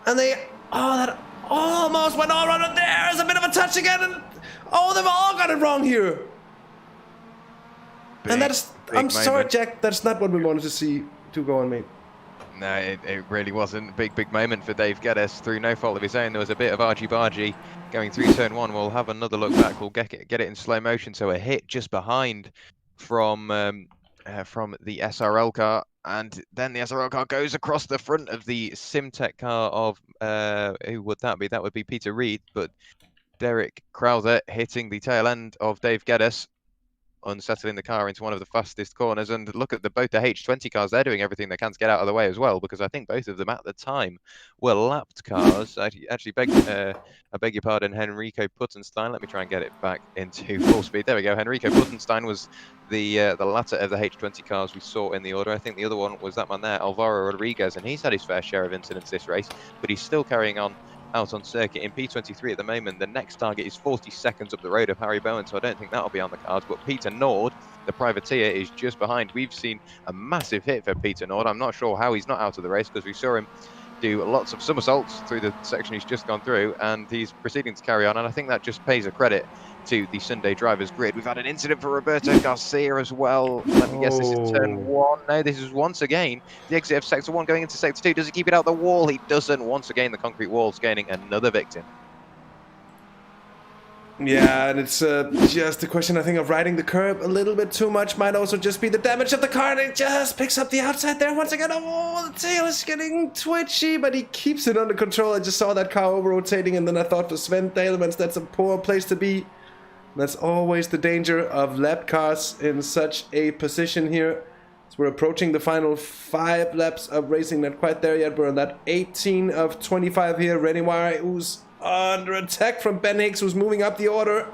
Speaker 3: And that almost went all around. There's a bit of a touch again. And they've all got it wrong here. And I'm sorry,
Speaker 2: moment.
Speaker 3: Jack. That's not what we wanted to see. Do go on, mate.
Speaker 2: No, it really wasn't. Big moment for Dave Geddes through no fault of his own. There was a bit of argy-bargy going through turn one. We'll have another look back. We'll get it in slow motion. So a hit just behind from the SRL car. And then the SRL car goes across the front of the Simtech car of, who would that be? That would be Peter Reed. But Derek Crowther hitting the tail end of Dave Geddes, unsettling the car into one of the fastest corners. And look at both the H20 cars, they're doing everything they can to get out of the way as well, because I think both of them at the time were lapped cars. I beg your pardon, Henrico Puttenstein. Let me try and get it back into full speed. There we go. Henrico Puttenstein was the latter of the H20 cars we saw in the order. I think the other one was that man there, Alvaro Rodriguez, and he's had his fair share of incidents this race, but he's still carrying on out on circuit in P23 at the moment. The next target is 40 seconds up the road of Harry Bowen, so I don't think that'll be on the cards. But Peter Nord, the privateer, is just behind. We've seen a massive hit for Peter Nord. I'm not sure how he's not out of the race, because we saw him do lots of somersaults through the section he's just gone through, and he's proceeding to carry on, and I think that just pays a credit to the Sunday drivers grid. We've had an incident for Roberto Garcia as well. Let me guess, this is turn one. No, this is once again the exit of sector one going into sector two. Does he keep it out the wall? He doesn't. Once again, the concrete wall's gaining another victim.
Speaker 3: Yeah, and it's just a question, I think, of riding the curb a little bit too much. Might also just be the damage of the car, and it just picks up the outside there once again. Oh, the tail is getting twitchy, but he keeps it under control. I just saw that car over-rotating, and then I thought for Sven Dalemans, that's a poor place to be. That's always the danger of lap cars in such a position here. So we're approaching the final 5 laps of racing, not quite there yet. We're on that 18 of 25 here. Renoir, who's under attack from Ben Hicks, who's moving up the order.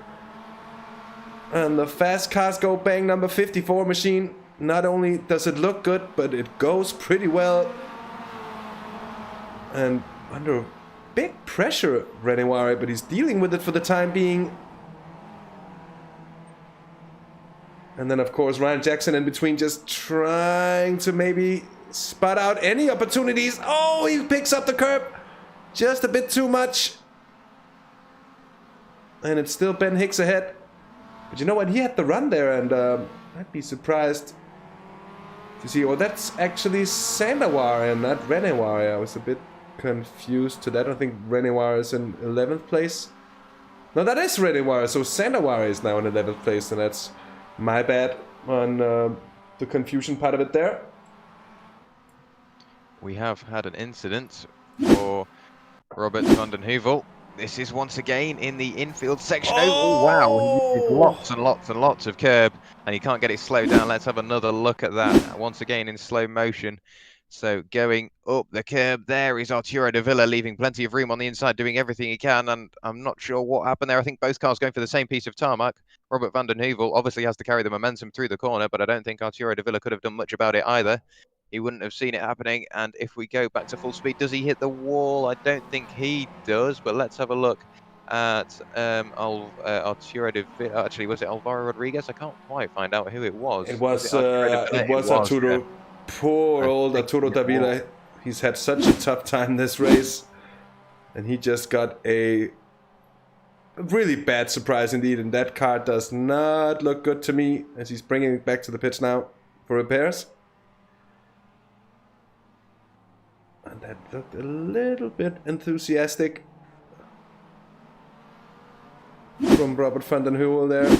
Speaker 3: And the fast cars go bang. Number 54 machine. Not only does it look good, but it goes pretty well. And under big pressure, Renoir, but he's dealing with it for the time being. And then, of course, Ryan Jackson in between, just trying to maybe spot out any opportunities. Oh, he picks up the curb just a bit too much. And it's still Ben Hicks ahead. But you know what? He had the run there, and I'd be surprised to see... Oh, that's actually Sandawar and not Renoir. I was a bit confused to that. I think Renoir is in 11th place. No, that is Renoir. So Sandawar is now in 11th place, and that's... my bad on the confusion part of it there.
Speaker 2: We have had an incident for Robert van den Heuvel. This is once again in the infield section. Oh wow, he did lots and lots and lots of curb, and he can't get it slowed down. Let's have another look at that once again in slow motion. So going up the curb there is Arturo de Villa, leaving plenty of room on the inside, doing everything he can, and I'm not sure what happened there. I think both cars going for the same piece of tarmac. Robert van den Heuvel obviously has to carry the momentum through the corner, but I don't think Arturo de Villa could have done much about it either. He wouldn't have seen it happening, and if we go back to full speed, does he hit the wall? I don't think he does, but let's have a look at Arturo de Villa. Actually, was it Alvaro Rodriguez? I can't quite find out who it was.
Speaker 3: It was Arturo.
Speaker 2: Yeah.
Speaker 3: Poor old Arturo de Villa. He's had such a tough time this race, and he just got a really bad surprise indeed, and that car does not look good to me as he's bringing it back to the pits now for repairs. And that looked a little bit enthusiastic from Robert van den Heuvel there.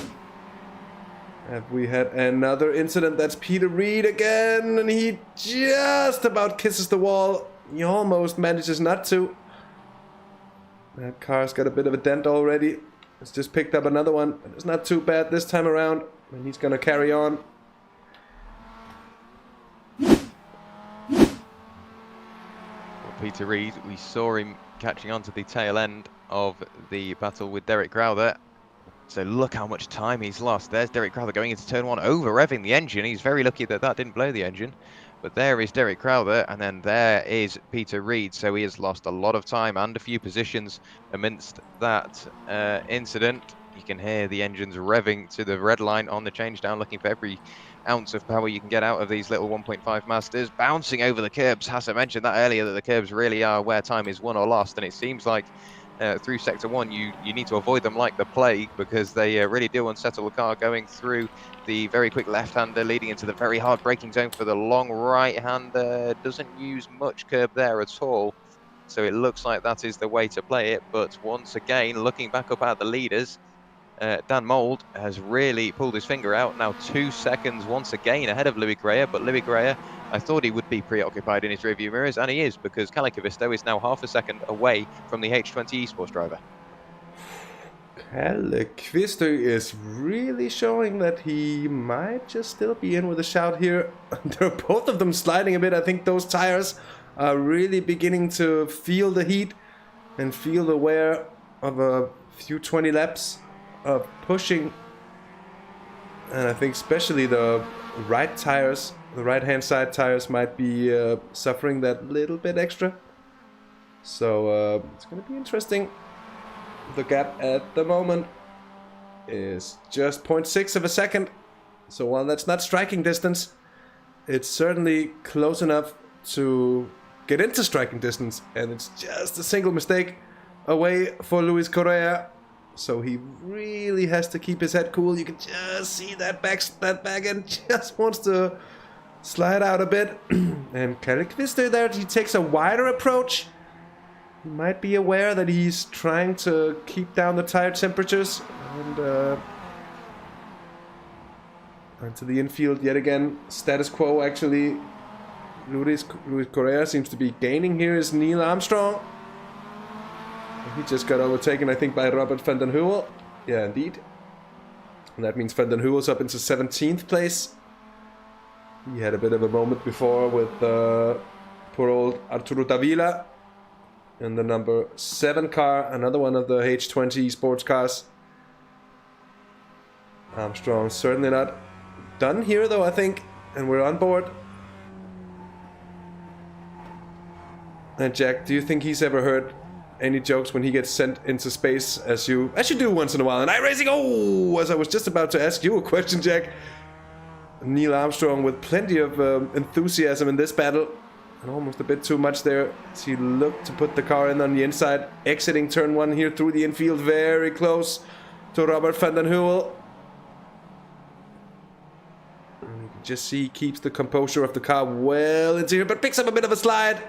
Speaker 3: Have we had another incident? That's Peter Reed again, and he just about kisses the wall. He almost manages not to. That car's got a bit of a dent already. It's just picked up another one, but it's not too bad this time around, and he's gonna carry on.
Speaker 2: Peter Reed, we saw him catching on to the tail end of the battle with Derek Crowther. So look how much time he's lost. There's Derek Crowther going into turn one, over-revving the engine. He's very lucky that that didn't blow the engine. But there is Derek Crowther, and then there is Peter Reed. So he has lost a lot of time and a few positions amidst that incident. You can hear the engines revving to the red line on the change down, looking for every ounce of power you can get out of these little 1.5 Masters. Bouncing over the curbs. Hasse mentioned that earlier, that the curbs really are where time is won or lost, and it seems like through Sector 1, you need to avoid them like the plague, because they really do unsettle the car, going through the very quick left-hander, leading into the very hard braking zone for the long right-hander. Doesn't use much curb there at all. So it looks like that is the way to play it. But once again, looking back up at the leaders, Dan Mould has really pulled his finger out. Now 2 seconds once again ahead of Louis Greyer, but Louis Greyer, I thought he would be preoccupied in his rearview mirrors, and he is, because Kalle Kavisto is now half a second away from the H20 esports driver.
Speaker 3: Kalle Kavisto is really showing that he might just still be in with a shout here. They're both of them sliding a bit. I think those tires are really beginning to feel the heat and feel the wear of a few 20 laps of pushing. And I think especially the right tires, the right hand side tires, might be suffering that little bit extra. So it's going to be interesting. The gap at the moment is just 0.6 of a second. So while that's not striking distance, it's certainly close enough to get into striking distance. And it's just a single mistake away for Luis Correa. So he really has to keep his head cool. You can just see that back end just wants to slide out a bit. And Kalle Kavisto there, he takes a wider approach. He might be aware that he's trying to keep down the tire temperatures. And onto the infield yet again. Status quo actually. Luis Correa seems to be gaining here is Neil Armstrong. He just got overtaken, I think, by Robert van den Heuvel. Yeah, indeed. And that means van den Heuvel's up into 17th place. He had a bit of a moment before with poor old Arturo Davila in the number 7 car, another one of the H20 sports cars. Armstrong certainly not done here, though, I think, and we're on board. And Jack, do you think he's ever heard any jokes when he gets sent into space, as you do once in a while? And iRacing, as I was just about to ask you a question, Jack. Neil Armstrong with plenty of enthusiasm in this battle, and almost a bit too much there as he looked to put the car in on the inside, exiting turn 1 here through the infield, very close to Robert van den Heuvel. And you can just see he keeps the composure of the car well into here, but picks up a bit of a slide.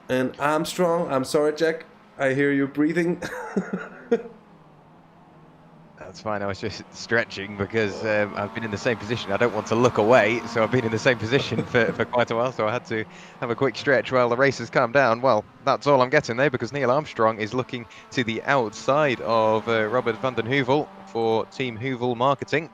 Speaker 3: And Armstrong, I'm sorry, Jack, I hear you breathing.
Speaker 2: That's fine, I was just stretching because I've been in the same position. I don't want to look away, so I've been in the same position for quite a while, so I had to have a quick stretch while the race has calmed down. Well, that's all I'm getting there, because Neil Armstrong is looking to the outside of Robert van den Heuvel for Team Heuvel Marketing.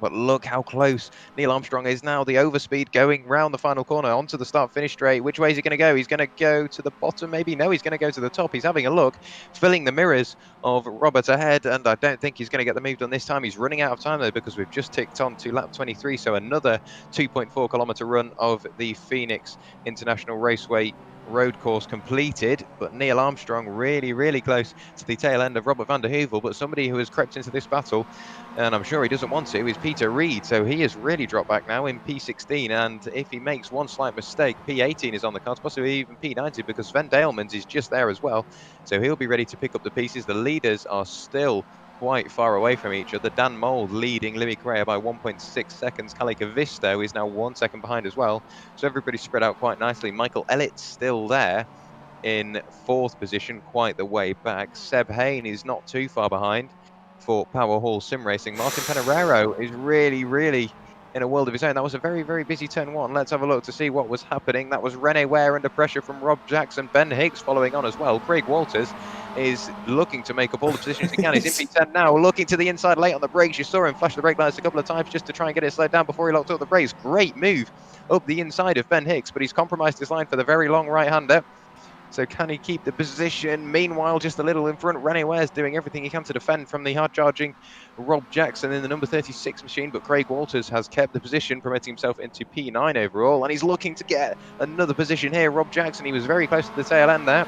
Speaker 2: But look how close Neil Armstrong is now. The overspeed going round the final corner onto the start-finish straight. Which way is he going to go? He's going to go to the bottom, maybe? No, he's going to go to the top. He's having a look, filling the mirrors of Robert ahead, and I don't think he's going to get the move done this time. He's running out of time, though, because we've just ticked on to lap 23, so another 2.4 kilometre run of the Phoenix International Raceway road course completed. But Neil Armstrong really close to the tail end of Robert van der Heuvel. But somebody who has crept into this battle, and I'm sure he doesn't want to, is Peter Reed. So he has really dropped back now in P16, and if he makes one slight mistake, P18 is on the cards, possibly even P90, because Sven Dalemans is just there as well, so he'll be ready to pick up the pieces. The leaders are still quite far away from each other. Dan Mould leading Louis Correa by 1.6 seconds. Kalle Kavisto is now 1 second behind as well. So everybody's spread out quite nicely. Michael Elliott's still there in 4th position, quite the way back. Seb Hain is not too far behind for Power Hall Sim Racing. Martin Pereiro is really in a world of his own. That was a very busy turn 1. Let's have a look to see what was happening. That was Rene Ware under pressure from Rob Jackson. Ben Hicks following on as well. Craig Walters is looking to make up all the positions he can. He's in P10 now, looking to the inside late on the brakes. You saw him flash the brake lights a couple of times just to try and get it slowed down before he locked up the brakes. Great move up the inside of Ben Hicks, but he's compromised his line for the very long right-hander. So can he keep the position? Meanwhile, just a little in front, Rene Ware's doing everything he can to defend from the hard-charging Rob Jackson in the number 36 machine, but Craig Walters has kept the position, promoting himself into P9 overall, and he's looking to get another position here. Rob Jackson, he was very close to the tail end there.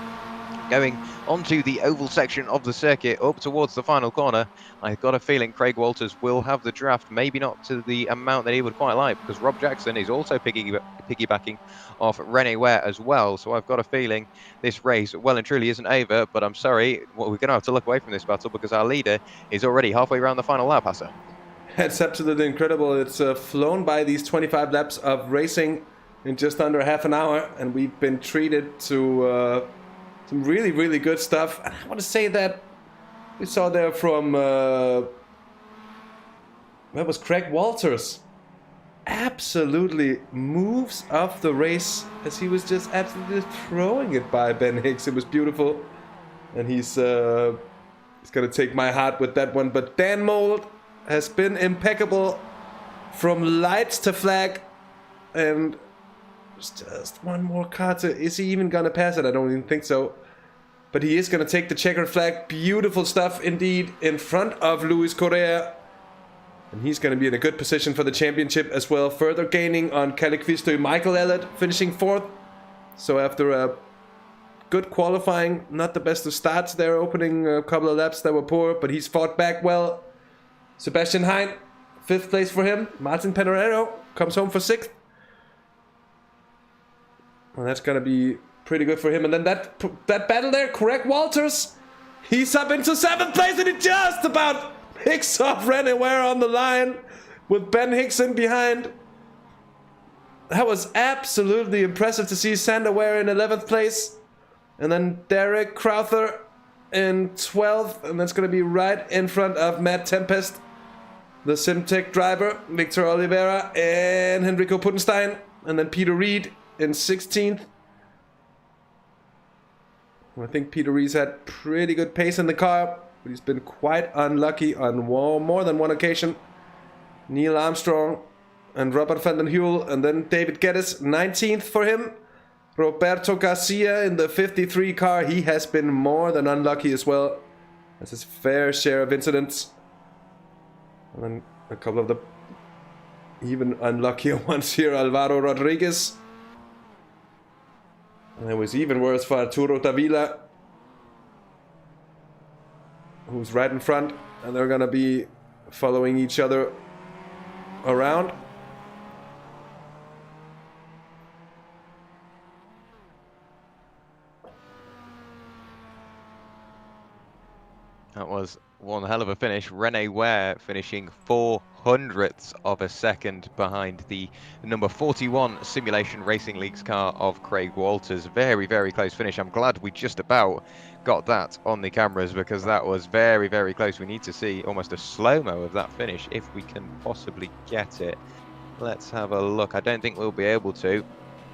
Speaker 2: Going onto the oval section of the circuit, up towards the final corner, I've got a feeling Craig Walters will have the draft, maybe not to the amount that he would quite like, because Rob Jackson is also piggybacking off René Ware as well. So I've got a feeling this race well and truly isn't over, but I'm sorry, we're going to have to look away from this battle because our leader is already halfway around the final lap, Hasse.
Speaker 3: It's absolutely incredible. It's flown by these 25 laps of racing in just under half an hour, and we've been treated to some really, really good stuff. And I want to say that we saw there from that was Craig Walters. Absolutely moves off the race as he was just absolutely throwing it by Ben Hicks. It was beautiful, and he's gonna take my heart with that one. But Dan Mold has been impeccable from lights to flag, and just one more car to... Is he even gonna pass it? I don't even think so. But he is gonna take the checkered flag. Beautiful stuff indeed in front of Luis Correa. And he's gonna be in a good position for the championship as well. Further gaining on Caliquisto, Michael Elliott finishing 4th. So after a good qualifying, not the best of starts there, opening a couple of laps that were poor, but he's fought back well. Sebastian Hein, 5th place for him. Martin Pereiro comes home for 6th. Well, that's gonna be pretty good for him. And then that battle there, Craig Walters, he's up into 7th place, and he just about picks off René Ware on the line with Ben Hicks in behind. That was absolutely impressive to see. Sander Ware in 11th place, and then Derek Crowther in 12th, and that's gonna be right in front of Matt Tempest, the Simtech driver, Victor Oliveira, and Henrico Puttenstein, and then Peter Reed in 16th. I think Peter Reed's had pretty good pace in the car, but he's been quite unlucky on more than one occasion. Neil Armstrong and Robert van den Heuvel, and then David Geddes, 19th for him. Roberto Garcia in the 53 car, he has been more than unlucky as well. That's his fair share of incidents. And then a couple of the even unluckier ones here. Alvaro Rodriguez. And it was even worse for Arturo Davila, who's right in front, and they're gonna be following each other around.
Speaker 2: That was one hell of a finish. René Ware finishing 0.04 of a second behind the number 41 Simulation Racing League's car of Craig Walters. Very, very close finish. I'm glad we just about got that on the cameras because that was very, very close. We need to see almost a slow-mo of that finish if we can possibly get it. Let's have a look. I don't think we'll be able to,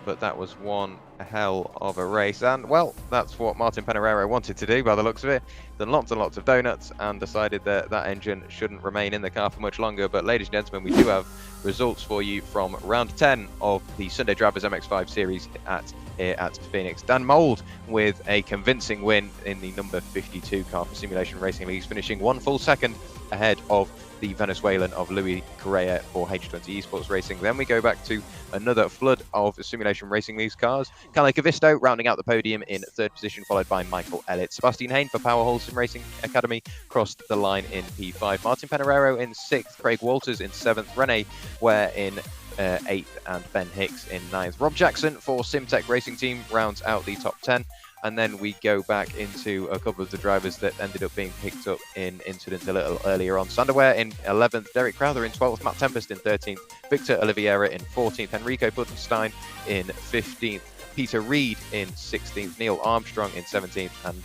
Speaker 2: but that was one hell of a race. And, well, that's what Martin Pereiro wanted to do by the looks of it. Done lots and lots of donuts and decided that that engine shouldn't remain in the car for much longer. But, ladies and gentlemen, we do have results for you from round 10 of the Sunday Drivers MX-5 series at Phoenix. Dan Mold with a convincing win in the number 52 car for Simulation Racing Leagues, finishing 1 full second ahead of the Venezuelan of Luis Correa for H20 Esports Racing. Then we go back to another flood of Simulation Racing Leagues cars. Kalle Kavisto rounding out the podium in 3rd position, followed by Michael Elliott. Sebastian Hein for Power Sim Racing Academy crossed the line in P5. Martin Pereiro in 6th, Craig Walters in 7th, René Ware in 8th, and Ben Hicks in 9th. Rob Jackson for Simtech Racing Team rounds out the top 10. And then we go back into a couple of the drivers that ended up being picked up in incidents a little earlier on. Sander Ware in 11th, Derek Crowther in 12th, Matt Tempest in 13th, Victor Oliveira in 14th, Henrico Puttenstein in 15th, Peter Reed in 16th, Neil Armstrong in 17th, and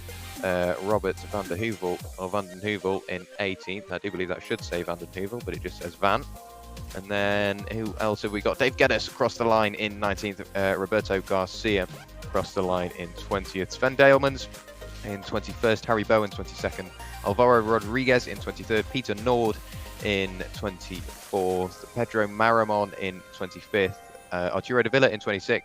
Speaker 2: Robert van den Heuvel in 18th. I do believe that should say Van den Heuvel, but it just says Van. And then who else have we got? Dave Geddes across the line in 19th, Roberto Garcia across the line in 20th, Sven Dalemans in 21st, Harry Bowen 22nd, Alvaro Rodriguez in 23rd, Peter Nord in 24th, Pedro Maramon in 25th, Arturo Davila in 26th,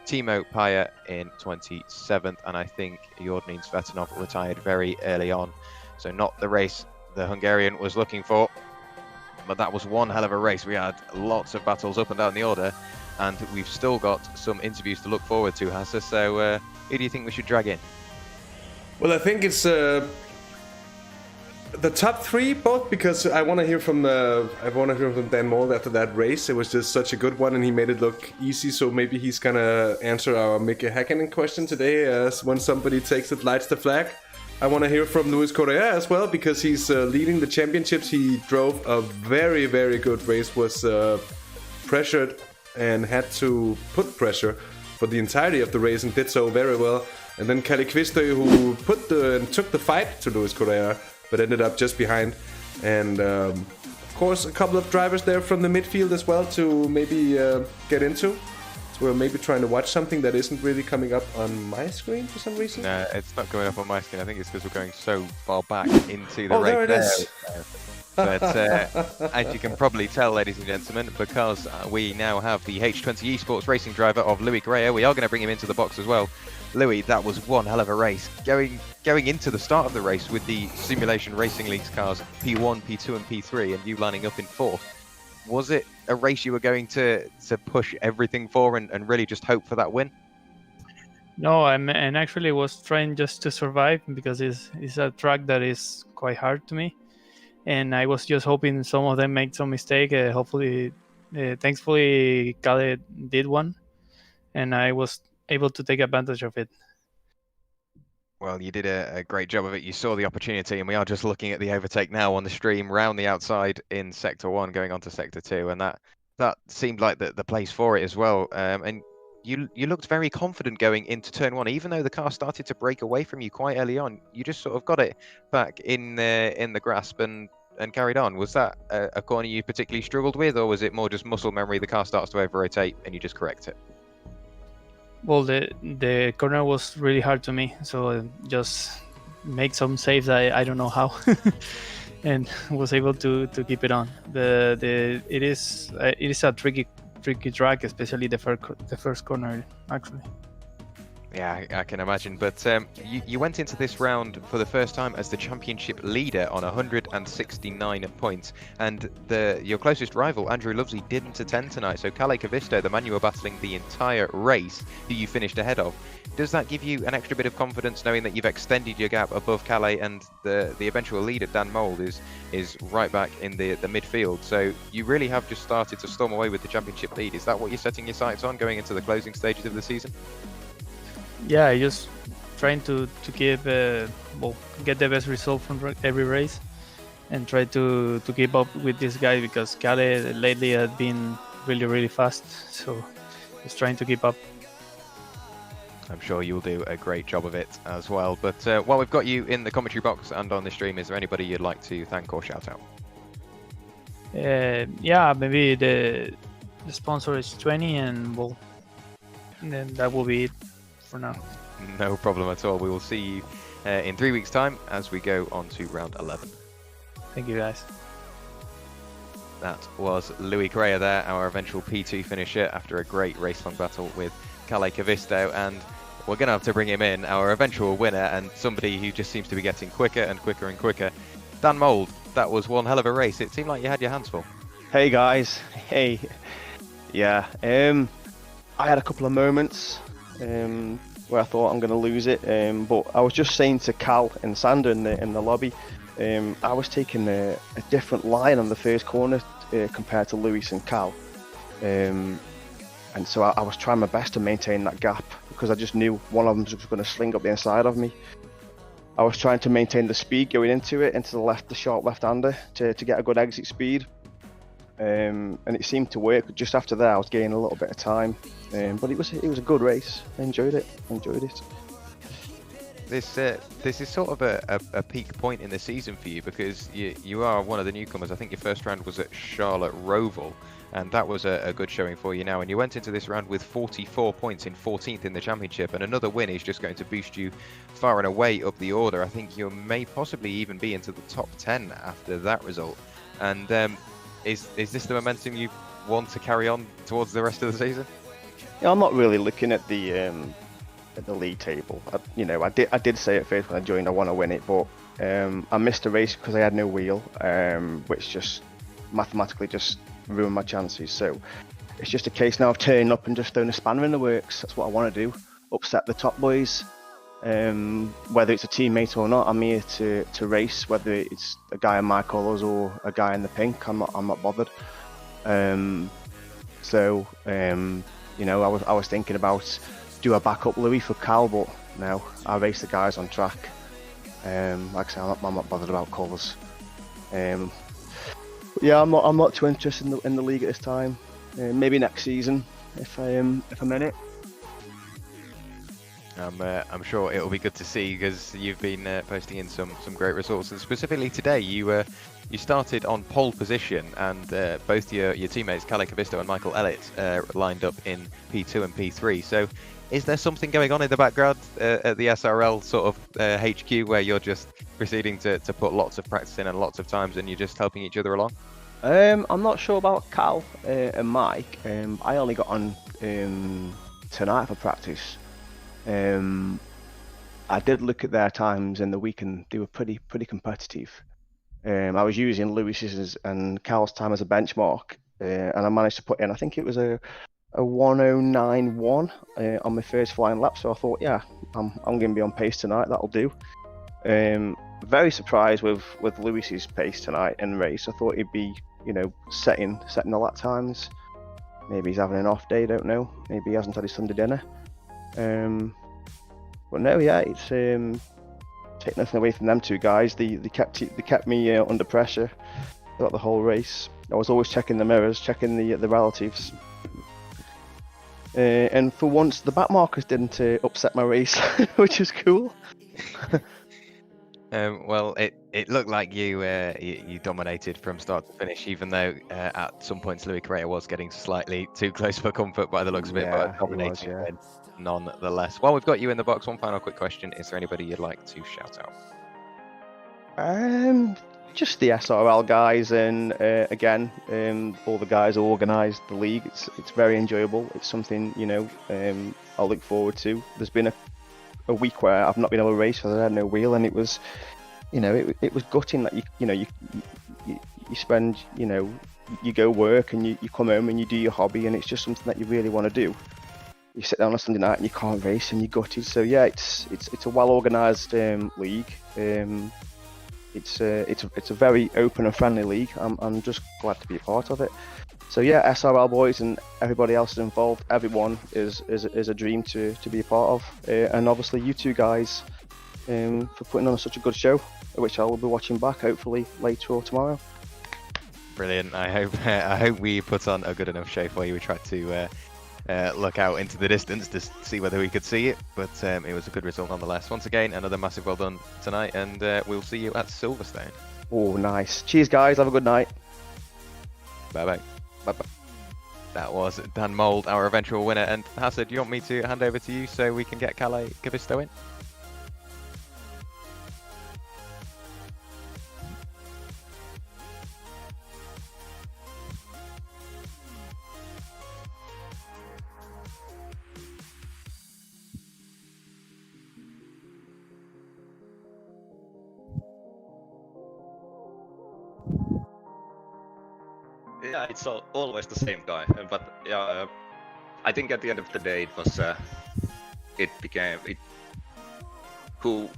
Speaker 2: Timo Paya in 27th, and I think Yordnin Svetanov retired very early on. So not the race the Hungarian was looking for, but that was one hell of a race. We had lots of battles up and down the order, and we've still got some interviews to look forward to, Hasse. So who do you think we should drag in?
Speaker 3: Well, I think it's the top three, both because I want to hear from Dan Mould after that race. It was just such a good one, and he made it look easy. So maybe he's gonna answer our Mickey Hakkinen question today, as when somebody takes it, lights the flag. I want to hear from Luis Correa as well, because he's leading the championships. He drove a very, very good race, was pressured and had to put pressure for the entirety of the race and did so very well. And then Kalle Kvistø, who took the fight to Luis Correa, but ended up just behind. And of course, a couple of drivers there from the midfield as well to maybe get into. So we're maybe trying to watch something that isn't really coming up on my screen for some reason.
Speaker 2: No, it's not coming up on my screen. I think it's because we're going so far back into the
Speaker 3: Oh,
Speaker 2: race.
Speaker 3: there it is.
Speaker 2: But as you can probably tell, ladies and gentlemen, because we now have the H20 Esports racing driver of Louis Correa, we are going to bring him into the box as well. Louis, that was one hell of a race. Going into the start of the race with the Simulation Racing League's cars P1, P2 and P3 and you lining up in fourth. Was it a race you were going to push everything for and really just hope for that win?
Speaker 4: No, and actually was trying just to survive because it's a track that is quite hard to me. And I was just hoping some of them make some mistake. Thankfully, Kalle did one, and I was able to take advantage of it.
Speaker 2: Well, you did a great job of it. You saw the opportunity, and we are just looking at the overtake now on the stream round the outside in Sector 1, going on to Sector 2, and that seemed like the place for it as well. And you looked very confident going into Turn 1, even though the car started to break away from you quite early on. You just sort of got it back in the grasp and carried on. Was that a corner you particularly struggled with, or was it more just muscle memory? The car starts to over-rotate and you just correct it?
Speaker 4: Well, the corner was really hard to me, so just make some saves. I don't know how, and was able to keep it on. It is a tricky track, especially the first corner actually.
Speaker 2: Yeah, I can imagine. But you went into this round for the first time as the championship leader on 169 points. And your closest rival, Andrew Lovesley, didn't attend tonight. So Kalle Kvistø, the man you were battling the entire race, who you finished ahead of. Does that give you an extra bit of confidence knowing that you've extended your gap above Kalle and the eventual leader, Dan Mould, is right back in the midfield? So you really have just started to storm away with the championship lead. Is that what you're setting your sights on going into the closing stages of the season?
Speaker 4: Yeah, I just trying to keep get the best result from every race, and try to keep up with this guy because Kalle lately has been really fast. So just trying to keep up.
Speaker 2: I'm sure you'll do a great job of it as well. But while we've got you in the commentary box and on the stream, is there anybody you'd like to thank or shout out?
Speaker 4: Yeah, maybe the sponsor is 20, and then that will be it for now.
Speaker 2: No problem at all. We will see you in 3 weeks' time as we go on to round 11.
Speaker 4: Thank you, guys.
Speaker 2: That was Louis Correa there, our eventual P2 finisher after a great race-long battle with Kalle Kvistø, and we're going to have to bring him in, our eventual winner, and somebody who just seems to be getting quicker and quicker and quicker. Dan Mould, that was one hell of a race. It seemed like you had your hands full.
Speaker 5: Hey guys, hey. Yeah, I had a couple of moments where I thought I'm going to lose it, but I was just saying to Cal and Sander in the lobby, I was taking a different line on the first corner compared to Luis and Cal, and so I was trying my best to maintain that gap because I just knew one of them was going to sling up the inside of me. I was trying to maintain the speed going into the sharp left-hander to get a good exit speed, and it seemed to work. Just after that, I was gaining a little bit of time, but it was a good race. I enjoyed it.
Speaker 2: This is sort of a peak point in the season for you because you are one of the newcomers. I think your first round was at Charlotte Roval, and that was a good showing for you now. And you went into this round with 44 points in 14th in the championship, and another win is just going to boost you far and away up the order. I think you may possibly even be into the top 10 after that result. And is this the momentum you want to carry on towards the rest of the season?
Speaker 5: Yeah, I'm not really looking at the league table. I did say at first when I joined I want to win it, but I missed the race because I had no wheel, which just mathematically just ruined my chances. So it's just a case now of turning up and just throwing a spanner in the works. That's what I want to do. Upset the top boys, Whether it's a teammate or not, I'm here to race. Whether it's a guy in my colours or a guy in the pink, I'm not bothered. You know, I was thinking about do I back up Louis for Cal, but no, I race the guys on track. Like I say, I'm not bothered about colours. Yeah, I'm not too interested in the league at this time. Maybe next season if I'm in it.
Speaker 2: I'm sure it'll be good to see because you've been posting in some great results, and specifically today you started on pole position, and both your teammates Kalle Kavisto and Michael Elliott lined up in P2 and P3. So is there something going on in the background at the SRL sort of HQ where you're just proceeding to put lots of practice in and lots of times and you're just helping each other along?
Speaker 5: I'm not sure about Cal and Mike. I only got on tonight for practice. I did look at their times in the week and they were pretty competitive. I was using Lewis's and Cal's time as a benchmark, and I managed to put in, I think it was a 109.1 on my first flying lap. So I thought, yeah, I'm going to be on pace tonight. That'll do. Very surprised with Lewis's pace tonight in the race. I thought he'd be, you know, setting the lap times. Maybe he's having an off day. Don't know. Maybe he hasn't had his Sunday dinner. But no, yeah, it's take nothing away from them two guys. They kept me under pressure throughout the whole race. I was always checking the mirrors, checking the relatives. And for once, the back markers didn't upset my race, which is cool.
Speaker 2: Well, it looked like you dominated from start to finish, even though at some points Louis Correa was getting slightly too close for comfort by the looks of it, but dominating nonetheless. While we've got you in the box, one final quick question: is there anybody you'd like to shout out?
Speaker 5: Just the SRL guys, and again, all the guys who organised the league. It's very enjoyable. It's something, you know, I'll look forward to. There's been a week where I've not been able to race because I had no wheel, and it was, you know, it was gutting that you spend, you know, you go work and you come home and you do your hobby, and it's just something that you really want to do. You sit down on a Sunday night and you can't race and you're gutted. So yeah, it's a well organised league. It's a very open and friendly league. I'm just glad to be a part of it. So yeah, SRL boys and everybody else involved, everyone is a dream to be a part of. And obviously you two guys for putting on such a good show, which I will be watching back hopefully later or tomorrow.
Speaker 2: Brilliant. I hope we put on a good enough show for you. We tried to look out into the distance to see whether we could see it, but it was a good result nonetheless. Once again, another massive well done tonight, and we'll see you at Silverstone.
Speaker 5: Oh, nice. Cheers, guys. Have a good night.
Speaker 2: Bye-bye. Bye-bye. That was Dan Mould, our eventual winner. And Hasse, do you want me to hand over to you so we can get Kalle Kavisto in?
Speaker 6: Yeah, it's always the same guy, but yeah, I think at the end of the day it was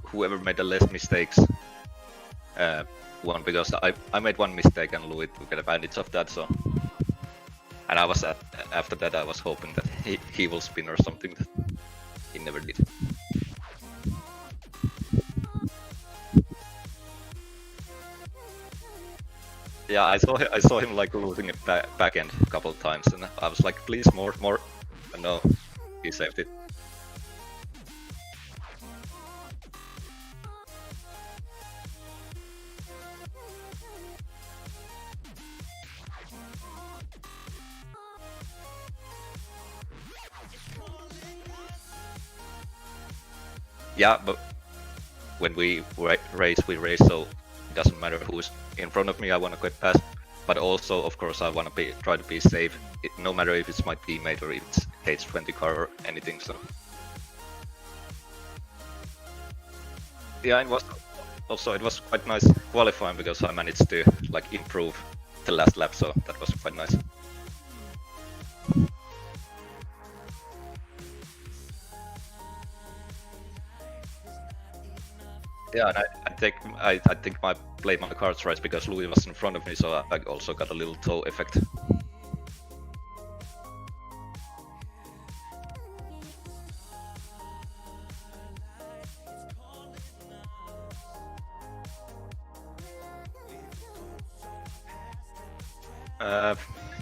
Speaker 6: whoever made the less mistakes won, because I made one mistake and Louis took advantage of that. So, and I was after that I was hoping that he will spin or something that he never did. Yeah, I saw him like losing it back end a couple of times, and I was like, please more, and no, he saved it. Yeah, but when we race, so it doesn't matter who's in front of me. I want to get past, but also, of course, I want to try to be safe. No matter if it's my teammate or if it's H20 car or anything. So yeah, it was quite nice qualifying because I managed to like improve the last lap, so that was quite nice. Yeah, and I think I played my cards right because Louis was in front of me, so I also got a little toe effect.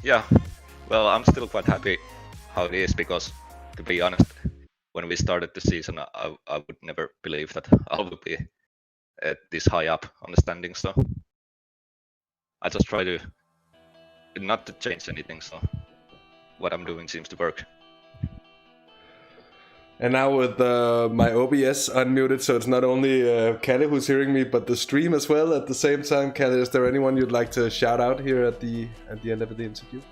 Speaker 6: Yeah, well, I'm still quite happy how it is because, to be honest, when we started the season, I would never believe that I would be this high up on the standings. So I just try to not to change anything. So what I'm doing seems to work.
Speaker 3: And now with my OBS unmuted, so it's not only Kalle who's hearing me, but the stream as well at the same time. Kalle, is there anyone you'd like to shout out here at the end of the interview?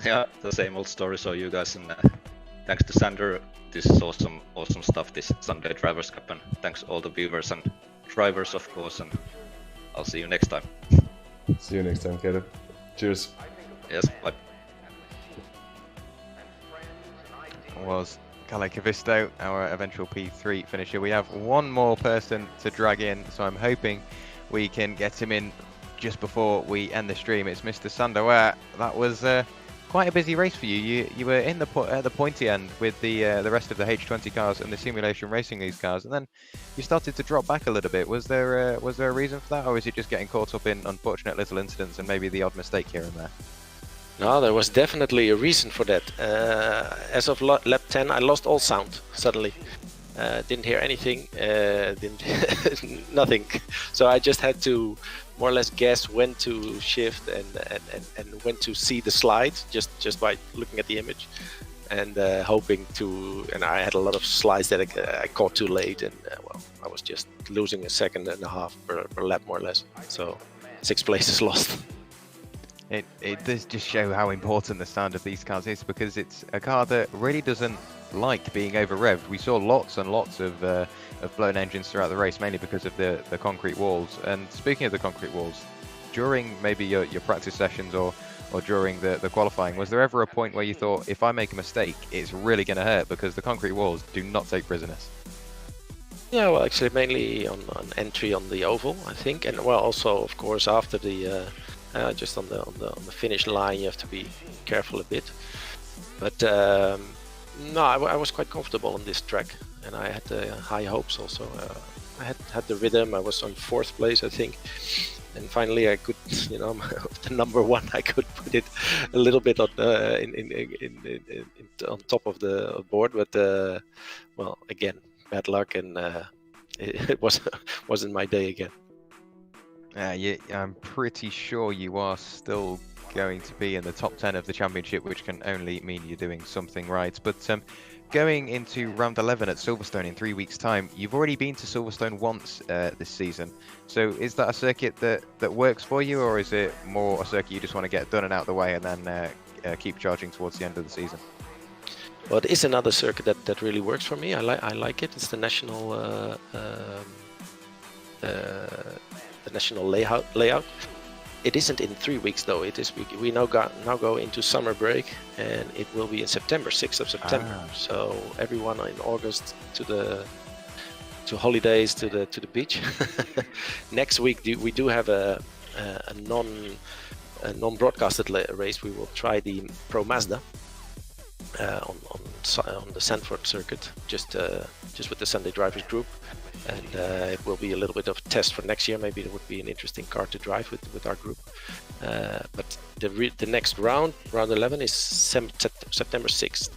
Speaker 6: Yeah, the same old story. So you guys, and thanks to Sander, this is awesome stuff. This Sunday Drivers Cup, and thanks all the viewers and drivers, of course. And I'll see you next time.
Speaker 3: See you next time, Kalle. Cheers.
Speaker 6: Yes, bye.
Speaker 2: Was Kalle Kavisto, our eventual P3 finisher. We have one more person to drag in, so I'm hoping we can get him in just before we end the stream. It's Mr. Sander Werrell. That was quite a busy race for you. You were in at the pointy end with the rest of the H20 cars and the simulation racing these cars, and then you started to drop back a little bit. Was there a reason for that, or is it just getting caught up in unfortunate little incidents and maybe the odd mistake here and there?
Speaker 7: No, there was definitely a reason for that. As of lap 10, I lost all sound suddenly. Didn't hear anything, nothing. So I just had to more or less guess when to shift and when to see the slide, just by looking at the image, and hoping to. And I had a lot of slides that I caught too late, and well, I was just losing a second and a half per lap more or less. So 6 places lost.
Speaker 2: It does just show how important the sound of these cars is, because it's a car that really doesn't like being over revved. We saw lots and lots of blown engines throughout the race, mainly because of the concrete walls. And speaking of the concrete walls, during maybe your practice sessions or during the qualifying, was there ever a point where you thought, if I make a mistake, it's really going to hurt, because the concrete walls do not take prisoners?
Speaker 7: Yeah, well, actually mainly on entry on the oval, I think, and well, also of course after the just on the finish line, you have to be careful a bit. But no, I was quite comfortable on this track, and I had high hopes also. I had the rhythm. I was on 4th place, I think, and finally I could, the number 1, I could put it a little bit on on top of the board. But well, again, bad luck, and it wasn't my day again.
Speaker 2: I'm pretty sure you are still going to be in the top 10 of the championship, which can only mean you're doing something right. But going into round 11 at Silverstone in 3 weeks' time, you've already been to Silverstone once this season. So is that a circuit that works for you, or is it more a circuit you just want to get done and out of the way and then keep charging towards the end of the season?
Speaker 7: Well, it is another circuit that really works for me. I like it. It's the national national layout. It isn't in 3 weeks though. It is we now go into summer break, and it will be in September, 6th of September. So everyone in August to holidays to the beach. Next week we do have a non-broadcasted race. We will try the Pro Mazda on the Zandvoort circuit, just with the Sunday Drivers group. And it will be a little bit of a test for next year. Maybe it would be an interesting car to drive with our group. But the next round 11, is September 6th.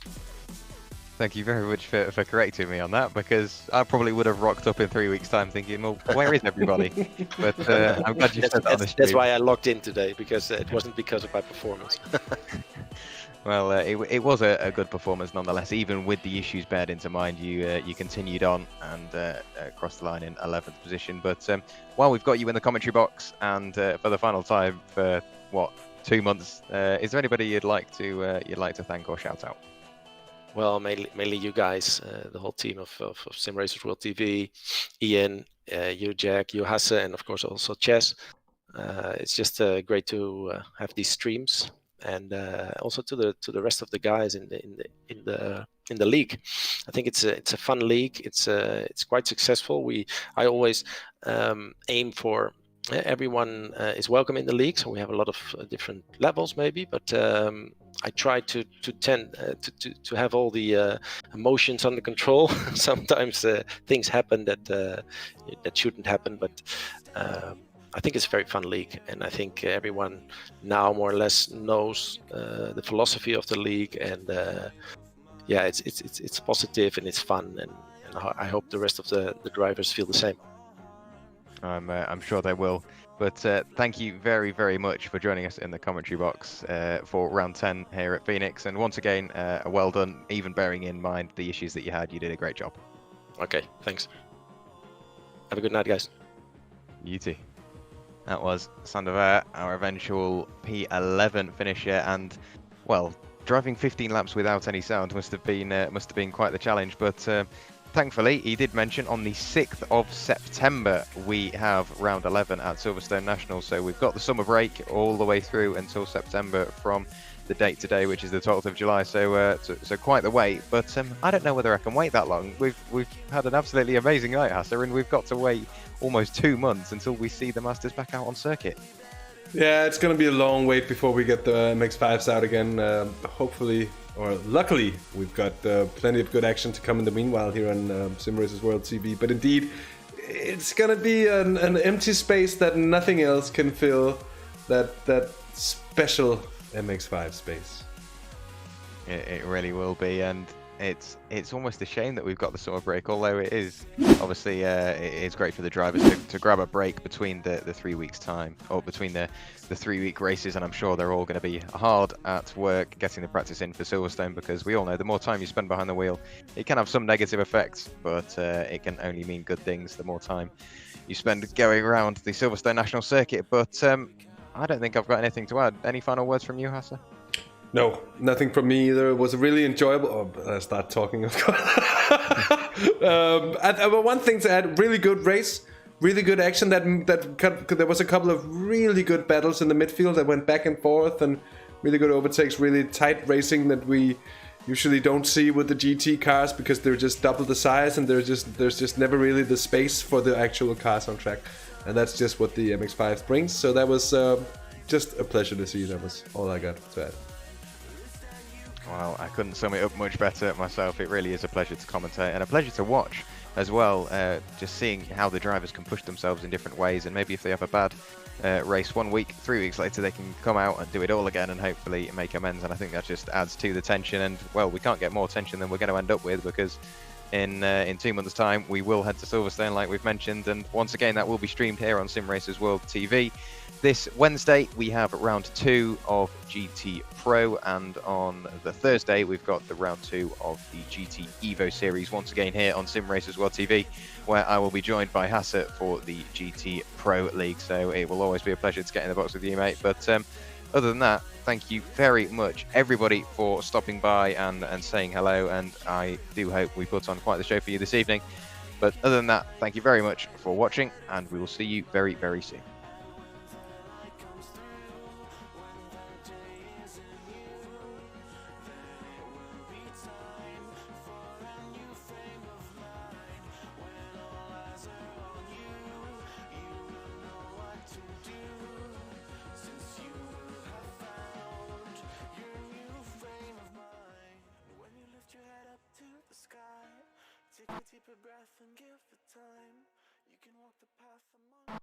Speaker 2: Thank you very much for correcting me on that, because I probably would have rocked up in 3 weeks' time thinking, well, where is everybody? But I'm glad you said that on the stream.
Speaker 7: That's why I logged in today, because it wasn't because of my performance.
Speaker 2: Well, it was a good performance nonetheless. Even with the issues bared into mind, you continued on and crossed the line in 11th position. But while we've got you in the commentary box, and for the final time for 2 months, is there anybody you'd like to thank or shout out?
Speaker 7: Well, mainly you guys, the whole team of Simracersworld TV, Ian, you Jack, you Hasse, and of course also Chess. It's just great to have these streams. and also to the rest of the guys in the league. I think it's a fun league. It's quite successful. I always aim for everyone is welcome in the league, so we have a lot of different levels maybe, but I try to have all the emotions under control. Sometimes things happen that shouldn't happen, but I think it's a very fun league, and I think everyone now more or less knows the philosophy of the league, and yeah, it's positive and it's fun, and I hope the rest of the drivers feel the same.
Speaker 2: I'm sure they will. But thank you very, very much for joining us in the commentary box for round 10 here at Phoenix. And once again, well done, even bearing in mind the issues that you had. You did a great job.
Speaker 7: Okay, thanks. Have a good night, guys.
Speaker 2: You too. That was Sander Werrell, our eventual P11 finisher. And, well, driving 15 laps without any sound must have been quite the challenge. But thankfully, he did mention on the 6th of September, we have round 11 at Silverstone National. So we've got the summer break all the way through until September from the date today, which is the 12th of July. So quite the wait. But I don't know whether I can wait that long. We've had an absolutely amazing night, Hasse, and we've got to wait almost 2 months until we see the Masters back out on circuit.
Speaker 3: Yeah, it's going to be a long wait before we get the MX-5s out again. Hopefully, or luckily, we've got plenty of good action to come in the meanwhile here on Simracersworld TV. But indeed, it's going to be an empty space that nothing else can fill. That special MX-5 space.
Speaker 2: It really will be, and it's almost a shame that we've got the summer break, although it is obviously it's great for the drivers to grab a break between the 3 weeks time, or between the 3 week races, and I'm sure they're all going to be hard at work getting the practice in for Silverstone, because we all know the more time you spend behind the wheel, it can have some negative effects, but it can only mean good things the more time you spend going around the Silverstone National Circuit. But I don't think I've got anything to add. Any final words from you, Hasse?
Speaker 3: No, nothing from me either. It was a really enjoyable. I start talking, of course. One thing to add: really good race, really good action. There was a couple of really good battles in the midfield that went back and forth, and really good overtakes. Really tight racing that we usually don't see with the GT cars, because they're just double the size, and there's just never really the space for the actual cars on track, and that's just what the MX-5 brings. So that was just a pleasure to see. That was all I got to add.
Speaker 2: Well, I couldn't sum it up much better myself. It really is a pleasure to commentate and a pleasure to watch as well. Just seeing how the drivers can push themselves in different ways, and maybe if they have a bad race 1 week, 3 weeks later, they can come out and do it all again and hopefully make amends. And I think that just adds to the tension. And well, we can't get more tension than we're going to end up with, because in 2 months' time we will head to Silverstone, like we've mentioned, and once again that will be streamed here on Simracersworld TV. This Wednesday we have round 2 of GT Pro, and on the Thursday we've got the round 2 of the GT Evo series, once again here on Simracersworld TV, where I will be joined by Hasse for the GT Pro League. So it will always be a pleasure to get in the box with you, mate. But other than that, thank you very much, everybody, for stopping by and saying hello, and I do hope we put on quite the show for you this evening. But other than that, thank you very much for watching, and we will see you very, very soon.
Speaker 1: Take a deeper breath and give it time. You can walk the path of my